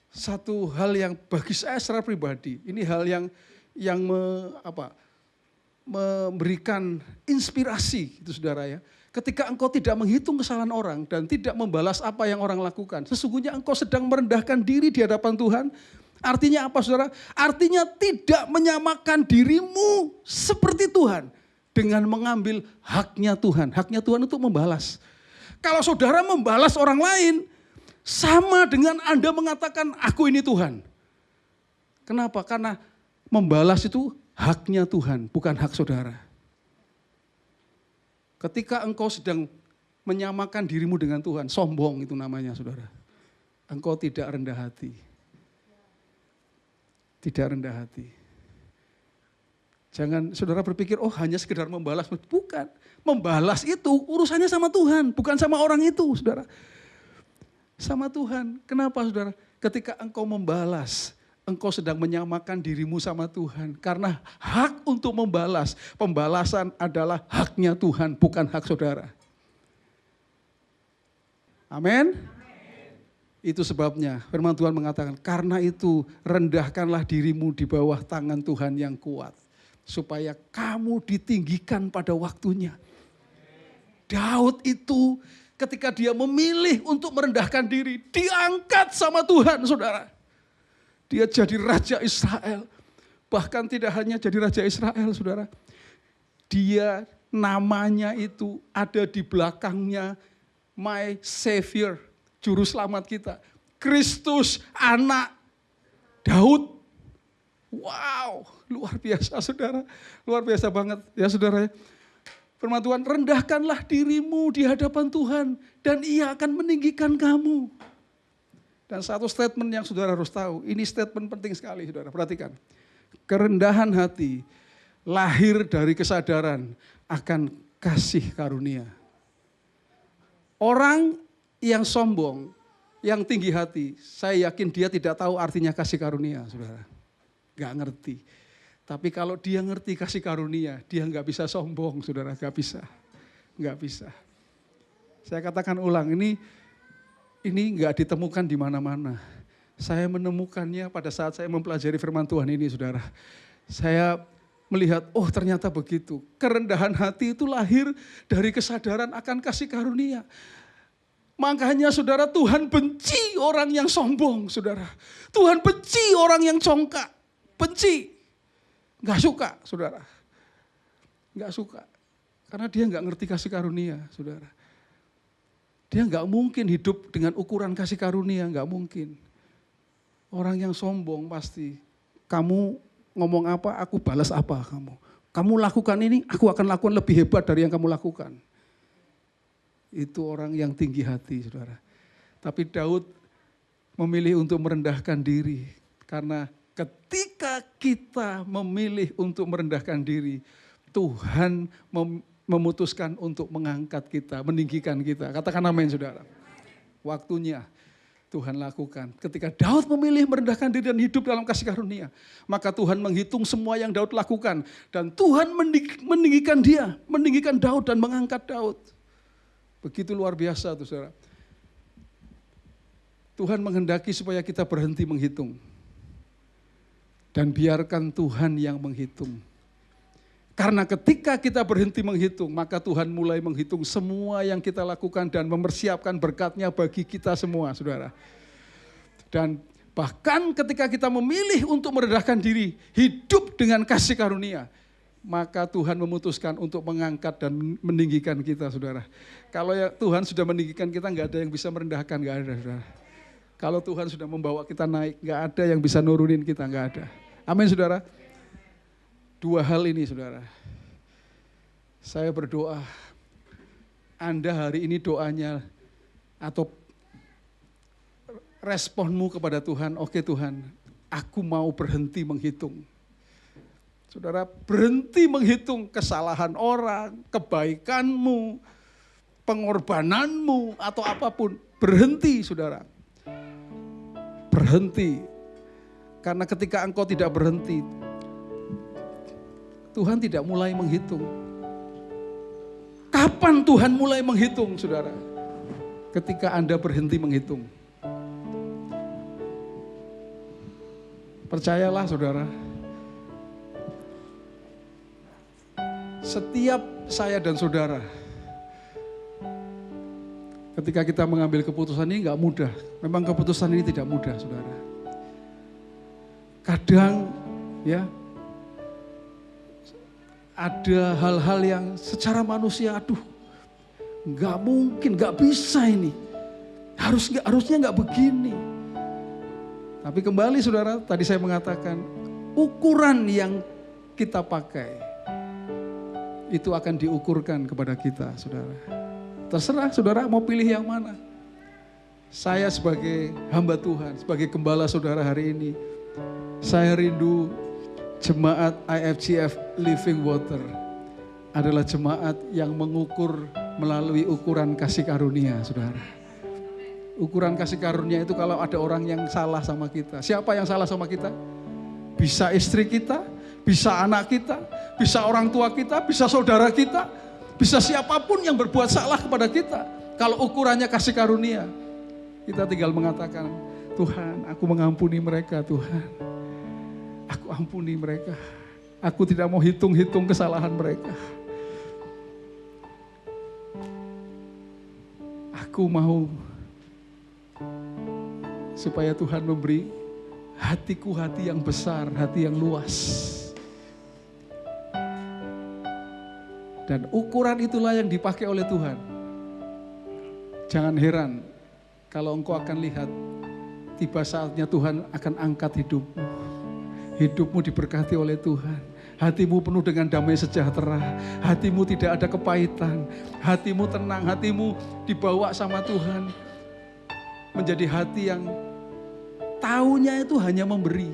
satu hal yang bagi saya secara pribadi, ini hal yang memberikan inspirasi, itu saudara ya. Ketika engkau tidak menghitung kesalahan orang dan tidak membalas apa yang orang lakukan, sesungguhnya engkau sedang merendahkan diri di hadapan Tuhan. Artinya apa, saudara? Artinya tidak menyamakan dirimu seperti Tuhan dengan mengambil haknya Tuhan. Haknya Tuhan untuk membalas. Kalau saudara membalas orang lain, sama dengan Anda mengatakan, aku ini Tuhan. Kenapa? Karena membalas itu haknya Tuhan, bukan hak saudara. Ketika engkau sedang menyamakan dirimu dengan Tuhan, sombong itu namanya, saudara. Engkau tidak rendah hati. Tidak rendah hati. Jangan saudara berpikir, oh hanya sekedar membalas. Bukan. Membalas itu urusannya sama Tuhan, bukan sama orang itu, saudara. Sama Tuhan. Kenapa, saudara? Ketika engkau membalas, engkau sedang menyamakan dirimu sama Tuhan. Karena hak untuk membalas, pembalasan adalah haknya Tuhan, bukan hak saudara. Amin. Itu sebabnya firman Tuhan mengatakan, karena itu rendahkanlah dirimu di bawah tangan Tuhan yang kuat. Supaya kamu ditinggikan pada waktunya. Daud itu ketika dia memilih untuk merendahkan diri, diangkat sama Tuhan, saudara. Dia jadi Raja Israel. Bahkan tidak hanya jadi Raja Israel, saudara. Dia namanya itu ada di belakangnya, My Savior, Juru Selamat kita. Kristus, anak Daud. Wow, luar biasa, saudara. Luar biasa banget ya, saudara. Firman Tuhan, rendahkanlah dirimu di hadapan Tuhan dan Ia akan meninggikan kamu. Dan satu statement yang saudara harus tahu, ini statement penting sekali, saudara. Perhatikan. Kerendahan hati lahir dari kesadaran akan kasih karunia. Orang yang sombong yang tinggi hati, saya yakin dia tidak tahu artinya kasih karunia, saudara. Gak ngerti. Tapi kalau dia ngerti kasih karunia, dia gak bisa sombong, saudara. Gak bisa. Gak bisa. Saya katakan ulang, ini gak ditemukan di mana-mana. Saya menemukannya pada saat saya mempelajari firman Tuhan ini, saudara. Saya melihat, oh ternyata begitu. Kerendahan hati itu lahir dari kesadaran akan kasih karunia. Makanya saudara, Tuhan benci orang yang sombong, saudara. Tuhan benci orang yang congkak. Benci. Gak suka, saudara. Gak suka. Karena dia gak ngerti kasih karunia, saudara. Dia gak mungkin hidup dengan ukuran kasih karunia, gak mungkin. Orang yang sombong pasti, kamu ngomong apa, aku balas apa kamu. Kamu lakukan ini, aku akan lakukan lebih hebat dari yang kamu lakukan. Itu orang yang tinggi hati, saudara. Tapi Daud memilih untuk merendahkan diri. Karena ketika kita memilih untuk merendahkan diri, Tuhan memutuskan untuk mengangkat kita, meninggikan kita. Katakan amin, saudara. Waktunya Tuhan lakukan. Ketika Daud memilih merendahkan diri dan hidup dalam kasih karunia, maka Tuhan menghitung semua yang Daud lakukan. Dan Tuhan meninggikan dia, meninggikan Daud dan mengangkat Daud. Begitu luar biasa tuh, saudara. Tuhan menghendaki supaya kita berhenti menghitung. Dan biarkan Tuhan yang menghitung. Karena ketika kita berhenti menghitung, maka Tuhan mulai menghitung semua yang kita lakukan dan mempersiapkan berkat-Nya bagi kita semua, saudara. Dan bahkan ketika kita memilih untuk merendahkan diri, hidup dengan kasih karunia, maka Tuhan memutuskan untuk mengangkat dan meninggikan kita, saudara. Kalau ya Tuhan sudah meninggikan kita, nggak ada yang bisa merendahkan, nggak ada, saudara. Kalau Tuhan sudah membawa kita naik, nggak ada yang bisa nurunin kita, nggak ada. Amin, saudara. Dua hal ini, saudara. Saya berdoa, Anda hari ini doanya atau responmu kepada Tuhan, oke Tuhan, aku mau berhenti menghitung. Saudara, berhenti menghitung kesalahan orang, kebaikanmu, pengorbananmu, atau apapun. Berhenti, saudara. Berhenti. Karena ketika engkau tidak berhenti, Tuhan tidak mulai menghitung. Kapan Tuhan mulai menghitung, saudara? Ketika Anda berhenti menghitung. Percayalah, saudara. Setiap saya dan saudara, ketika kita mengambil keputusan ini gak mudah. Memang keputusan ini tidak mudah, saudara. Kadang ya ada hal-hal yang secara manusia, aduh gak mungkin, gak bisa ini. Harusnya gak begini. Tapi kembali, saudara, tadi saya mengatakan ukuran yang kita pakai itu akan diukurkan kepada kita, saudara. Terserah saudara mau pilih yang mana. Saya sebagai hamba Tuhan, sebagai gembala saudara hari ini, saya rindu jemaat IFGF Living Water adalah jemaat yang mengukur melalui ukuran kasih karunia, saudara. Ukuran kasih karunia itu kalau ada orang yang salah sama kita. Siapa yang salah sama kita? Bisa istri kita, bisa anak kita, bisa orang tua kita, bisa saudara kita, bisa siapapun yang berbuat salah kepada kita. Kalau ukurannya kasih karunia, kita tinggal mengatakan, Tuhan, aku mengampuni mereka, Tuhan. Aku ampuni mereka. Aku tidak mau hitung-hitung kesalahan mereka. Aku mau supaya Tuhan memberi hatiku hati yang besar, hati yang luas. Dan ukuran itulah yang dipakai oleh Tuhan. Jangan heran kalau engkau akan lihat tiba saatnya Tuhan akan angkat hidupmu. Hidupmu diberkati oleh Tuhan. Hatimu penuh dengan damai sejahtera. Hatimu tidak ada kepahitan. Hatimu tenang, hatimu dibawa sama Tuhan. Menjadi hati yang taunya itu hanya memberi.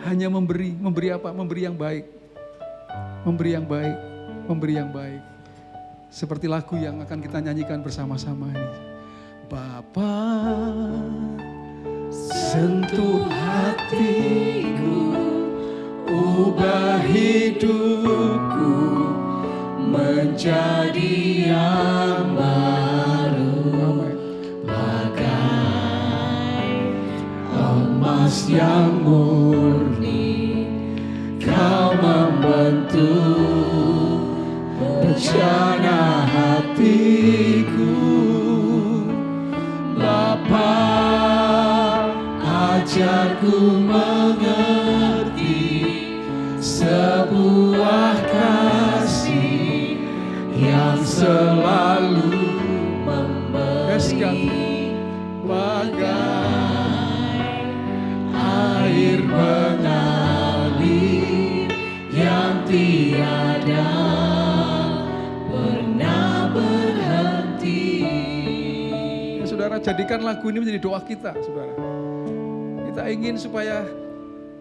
Hanya memberi. Memberi apa? Memberi yang baik. Memberi yang baik. Memberi yang baik. Seperti lagu yang akan kita nyanyikan bersama-sama ini. Bapa, sentuh hatiku, ubah hidupku menjadi yang baru, bagai emas yang murni. Kau membentuk rencana hatiku. Bapa, ajarku mengerti sebuah kasih yang selalu memberi, bagai air mengalir yang tiada pernah berhenti. Saudara, jadikan lagu ini menjadi doa kita, saudara. Kita ingin supaya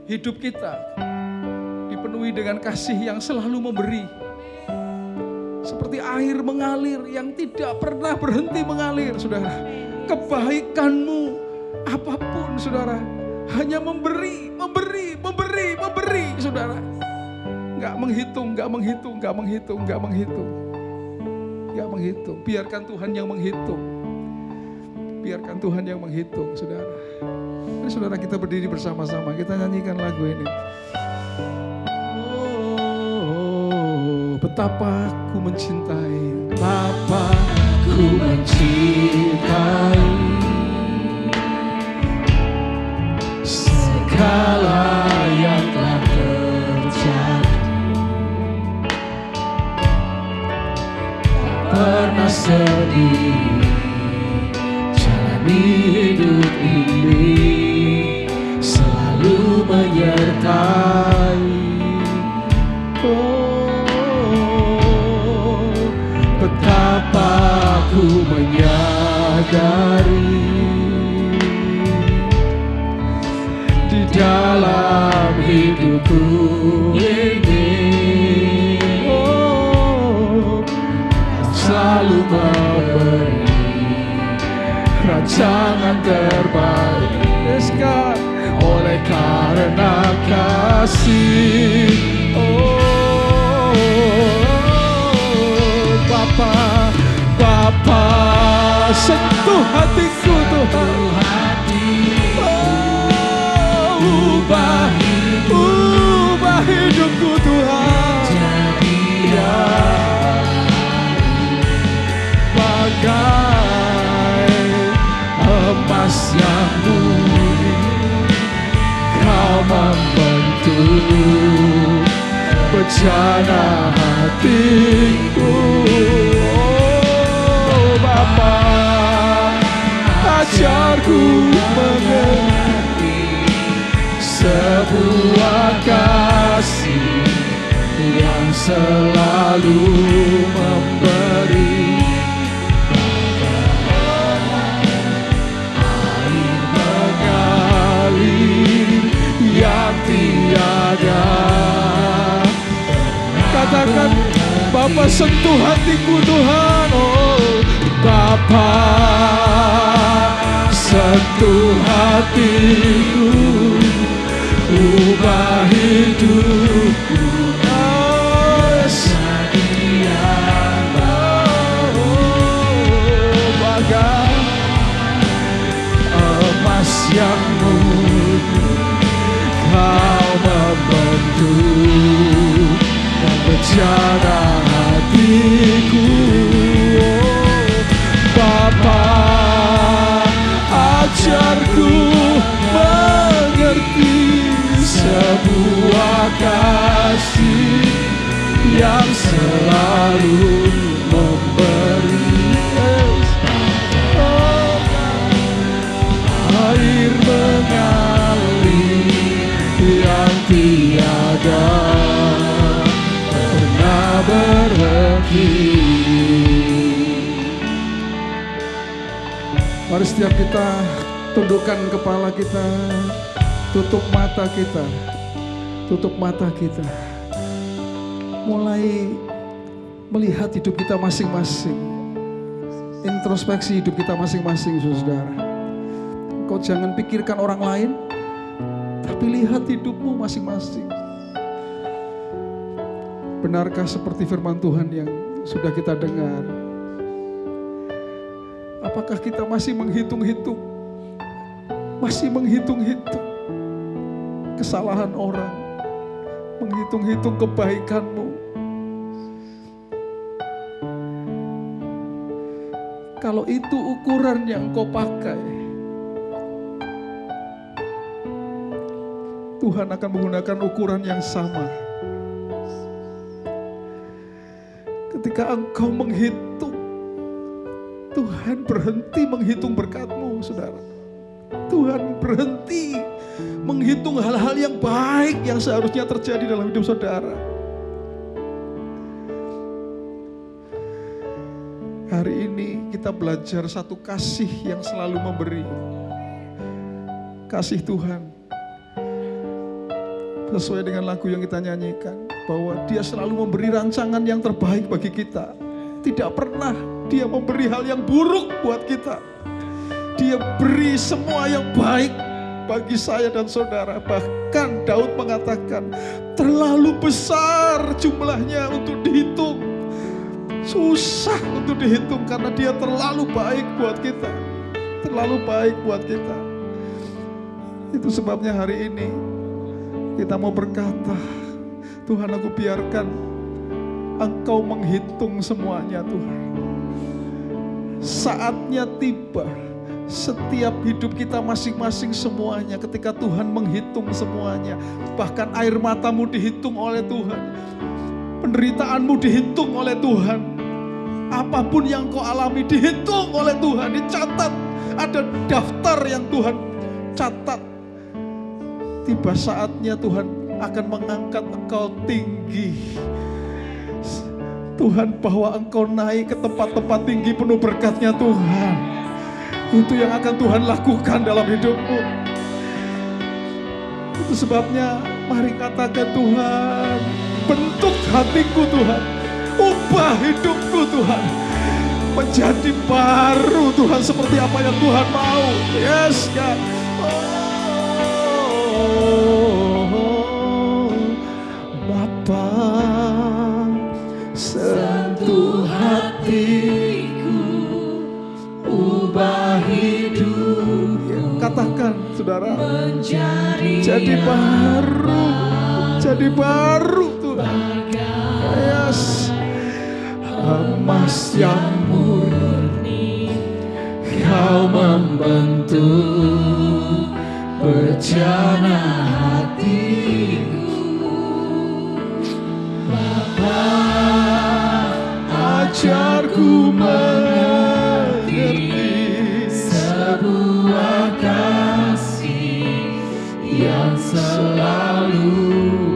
hidup kita dipenuhi dengan kasih yang selalu memberi. Seperti air mengalir yang tidak pernah berhenti mengalir, saudara. Kebaikanmu apapun, saudara, hanya memberi, saudara. Gak menghitung. Biarkan Tuhan yang menghitung. Biarkan Tuhan yang menghitung, saudara. Mari saudara kita berdiri bersama-sama, kita nyanyikan lagu ini. Oh, betapa ku mencintai, betapa ku mencintai segala yang telah terjadi. Tak pernah sedih hidup ini, selalu menyertai. Oh, betapa ku menyadari di dalam hidupku ini, oh, selalu memberi rancangan terbaik. Yes, God. Oleh karena kasih, oh, Bapa, sentuh hatiku Tuhan. Oh, ubah hidupku Tuhan. Bagai emas yang murni, Kau membentuk rencana hatiku. Oh, Bapa, ajarku mengerti sebuah kasih yang selalu memberi. Yang tiada. Katakan, Bapa, sentuh hatiku Tuhan. Oh, Bapa, sentuh hatiku, ubah hidupku. Bagai emas yang murni, Kau membentuk rencana hatiku. Oh, Bapa, ajarku mengerti sebuah kasih yang selalu memberi. Oh, air mengalir yang tiada pernah berhenti. Mari setiap kita tundukkan kepala kita, tutup mata kita, mulai melihat hidup kita masing-masing. introspeksi hidup kita masing-masing, saudara. Kau jangan pikirkan orang lain, tapi lihat hidupmu masing-masing. Benarkah seperti firman Tuhan yang sudah kita dengar? Apakah kita masih menghitung-hitung? Masih menghitung-hitung kesalahan orang, menghitung-hitung kebaikanmu. Kalau itu ukuran yang kau pakai, Tuhan akan menggunakan ukuran yang sama. Ketika engkau menghitung, Tuhan berhenti menghitung berkat-mu, saudara. Tuhan berhenti menghitung hal-hal yang baik yang seharusnya terjadi dalam hidup saudara. Hari ini kita belajar satu kasih yang selalu memberi. Kasih Tuhan. Sesuai dengan lagu yang kita nyanyikan, bahwa Dia selalu memberi rancangan yang terbaik bagi kita. Tidak pernah Dia memberi hal yang buruk buat kita. Dia beri semua yang baik bagi saya dan saudara. Bahkan Daud mengatakan, terlalu besar jumlahnya untuk dihitung. Susah untuk dihitung karena Dia terlalu baik buat kita. Terlalu baik buat kita. Itu sebabnya hari ini kita mau berkata, Tuhan, aku biarkan Engkau menghitung semuanya, Tuhan. Saatnya tiba, setiap hidup kita masing-masing semuanya, ketika Tuhan menghitung semuanya. Bahkan air matamu dihitung oleh Tuhan, penderitaanmu dihitung oleh Tuhan, apapun yang kau alami dihitung oleh Tuhan, dicatat. Ada daftar yang Tuhan catat. Tiba saatnya Tuhan akan mengangkat engkau tinggi. Tuhan, bahwa engkau naik ke tempat-tempat tinggi penuh berkat-Nya, Tuhan. Itu yang akan Tuhan lakukan dalam hidupmu. Itu sebabnya mari katakan, Tuhan, bentuk hatiku, Tuhan. Ubah hidupku, Tuhan. Menjadi baru, Tuhan, seperti apa yang Tuhan mau. Yes, God. Bapa, sentuh hatiku, ubah hidupku. Katakan, saudara, jadi baru, jadi baru, Tuhan. Yes, emas yang murni Kau membentuk bejana hatiku. Bapa, ajarku mengerti sebuah kasih yang selalu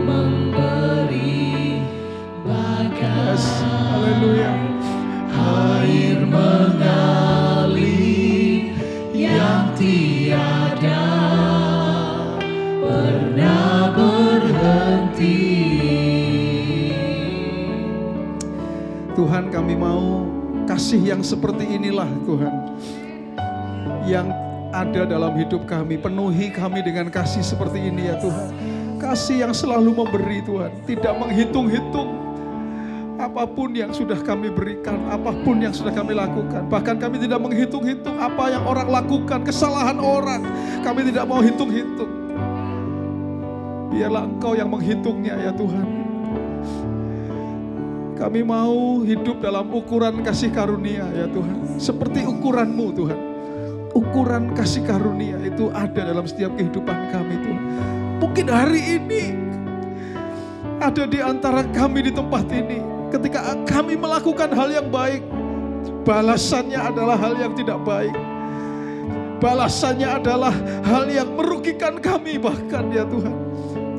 memberi bagas. Haleluya. Air mengalir yang tiada pernah berhenti. Tuhan, kami mau kasih yang seperti inilah, Tuhan, yang ada dalam hidup kami. Penuhi kami dengan kasih seperti ini, ya Tuhan. Kasih yang selalu memberi, Tuhan, tidak menghitung-hitung apapun yang sudah kami berikan, apapun yang sudah kami lakukan. Bahkan kami tidak menghitung-hitung apa yang orang lakukan, kesalahan orang. Kami tidak mau hitung-hitung. Biarlah Engkau yang menghitungnya, ya Tuhan. Kami mau hidup dalam ukuran kasih karunia, ya Tuhan. Seperti ukuran-Mu, Tuhan. Ukuran kasih karunia itu ada dalam setiap kehidupan kami, Tuhan. Mungkin hari ini ada di antara kami di tempat ini, ketika kami melakukan hal yang baik, balasannya adalah hal yang tidak baik. Balasannya adalah hal yang merugikan kami bahkan, ya Tuhan.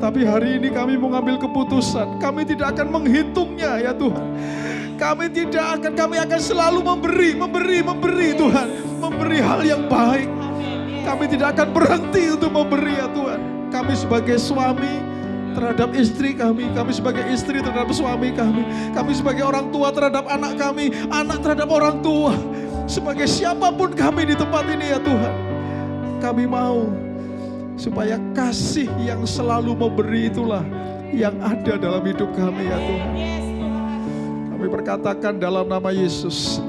Tapi hari ini kami mengambil keputusan, kami tidak akan menghitungnya, ya Tuhan. Kami akan selalu memberi Tuhan. Memberi hal yang baik. Kami tidak akan berhenti untuk memberi, ya Tuhan. Kami sebagai suami, terhadap istri kami sebagai istri terhadap suami kami sebagai orang tua terhadap anak kami, anak terhadap orang tua, sebagai siapapun kami di tempat ini ya Tuhan. Kami mau supaya kasih yang selalu memberi itulah yang ada dalam hidup kami ya Tuhan. Kami berkatakan dalam nama Yesus,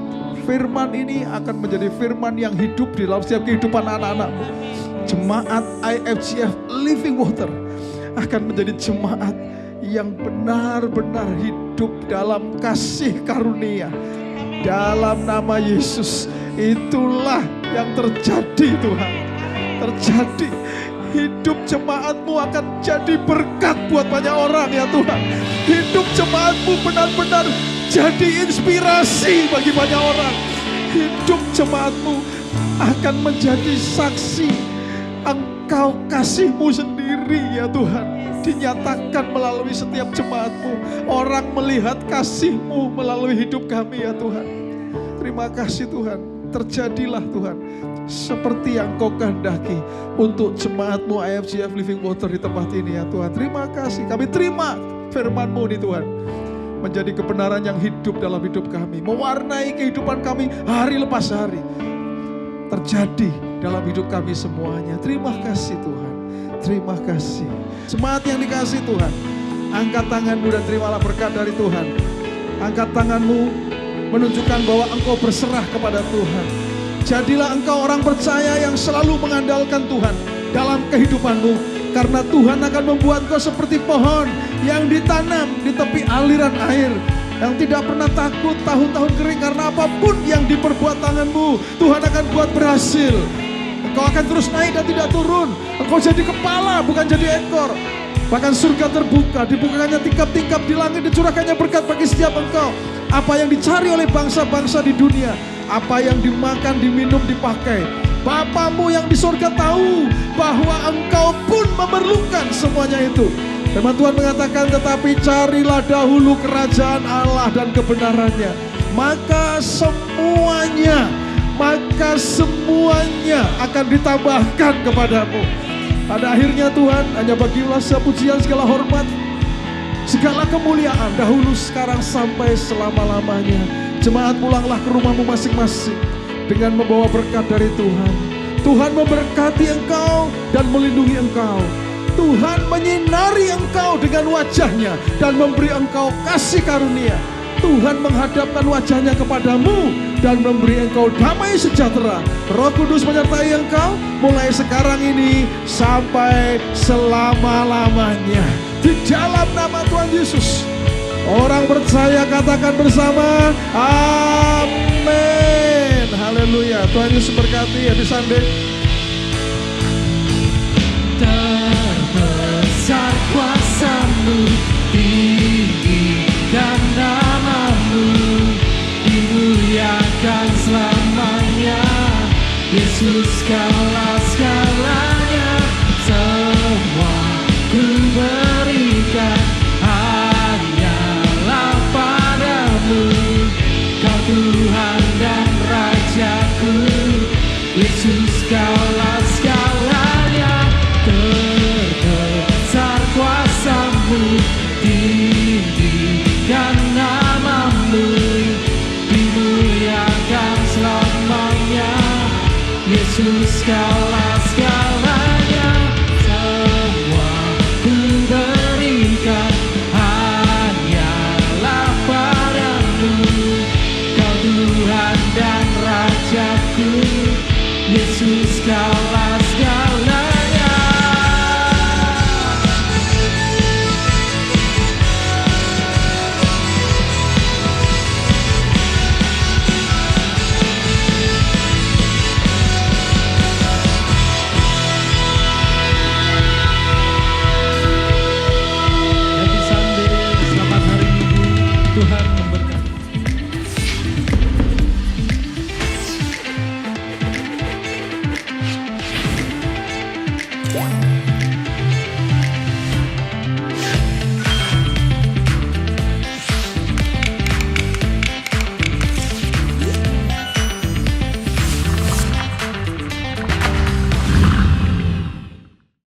firman ini akan menjadi firman yang hidup di dalam setiap kehidupan anak-anak-Mu. Jemaat IFGF Living Water akan menjadi jemaat yang benar-benar hidup dalam kasih karunia. Dalam nama Yesus, itulah yang terjadi Tuhan. Terjadi. Hidup jemaat-Mu akan jadi berkat buat banyak orang ya Tuhan. Hidup jemaat-Mu benar-benar jadi inspirasi bagi banyak orang. Hidup jemaat-Mu akan menjadi saksi Engkau kasih-Mu sendiri ya Tuhan dinyatakan melalui setiap jemaat-Mu. Orang melihat kasih-Mu melalui hidup kami ya Tuhan. Terima kasih Tuhan. Terjadilah Tuhan seperti yang Kau kehendaki untuk jemaat-Mu IFGF Living Water di tempat ini ya Tuhan. Terima kasih. Kami terima firman-Mu nih Tuhan, menjadi kebenaran yang hidup dalam hidup kami, mewarnai kehidupan kami hari lepas hari. Terjadi dalam hidup kami semuanya. Terima kasih Tuhan. Terima kasih. Semangat yang dikasih Tuhan. Angkat tangan-Mu dan terimalah berkat dari Tuhan. Angkat tangan-Mu menunjukkan bahwa Engkau berserah kepada Tuhan. Jadilah engkau orang percaya yang selalu mengandalkan Tuhan dalam kehidupanmu. Karena Tuhan akan membuat engkau seperti pohon yang ditanam di tepi aliran air, yang tidak pernah takut tahun-tahun kering, karena apapun yang diperbuat tanganmu, Tuhan akan buat berhasil. Engkau akan terus naik dan tidak turun. Engkau jadi kepala bukan jadi ekor. Bahkan surga terbuka, dibukakannya tingkap-tingkap di langit, dicurahkannya berkat bagi setiap engkau. Apa yang dicari oleh bangsa-bangsa di dunia, apa yang dimakan, diminum, dipakai, Bapamu yang di surga tahu bahwa engkau pun memerlukan semuanya itu. Firman Tuhan mengatakan, tetapi carilah dahulu kerajaan Allah dan kebenarannya, maka semuanya akan ditambahkan kepadamu. Pada akhirnya Tuhan, hanya bagimu segala pujian, segala hormat, segala kemuliaan dahulu, sekarang, sampai selama-lamanya. Jemaat, pulanglah ke rumahmu masing-masing dengan membawa berkat dari Tuhan. Tuhan memberkati engkau dan melindungi engkau. Tuhan menyinari engkau dengan wajahnya dan memberi engkau kasih karunia. Tuhan menghadapkan wajahnya kepadamu dan memberi engkau damai sejahtera. Roh Kudus menyertai engkau mulai sekarang ini sampai selama-lamanya. Di dalam nama Tuhan Yesus, orang percaya katakan bersama, amin. Haleluya. Tuhan Yesus berkati. Happy Sunday. Terbesar kuasa-Mu, tinggikan nama-Mu, dimuliakan selamanya. Yesus, Kaulah segalanya, semua ku berikan hanyalah padamu. Kau Tuhan dan Rajaku, Yesus, Kaulah segalanya. Terbesar kuasa-Mu, tinggikan nama-Mu, dimuliakan selamanya. Yesus, Kaulah segalanya, semua ku berikan hanyalah padamu. Kau Tuhan dan Rajaku, Yesus, Kaulah segalanya. Happy Sunday, selamat hari Minggu. Tuhan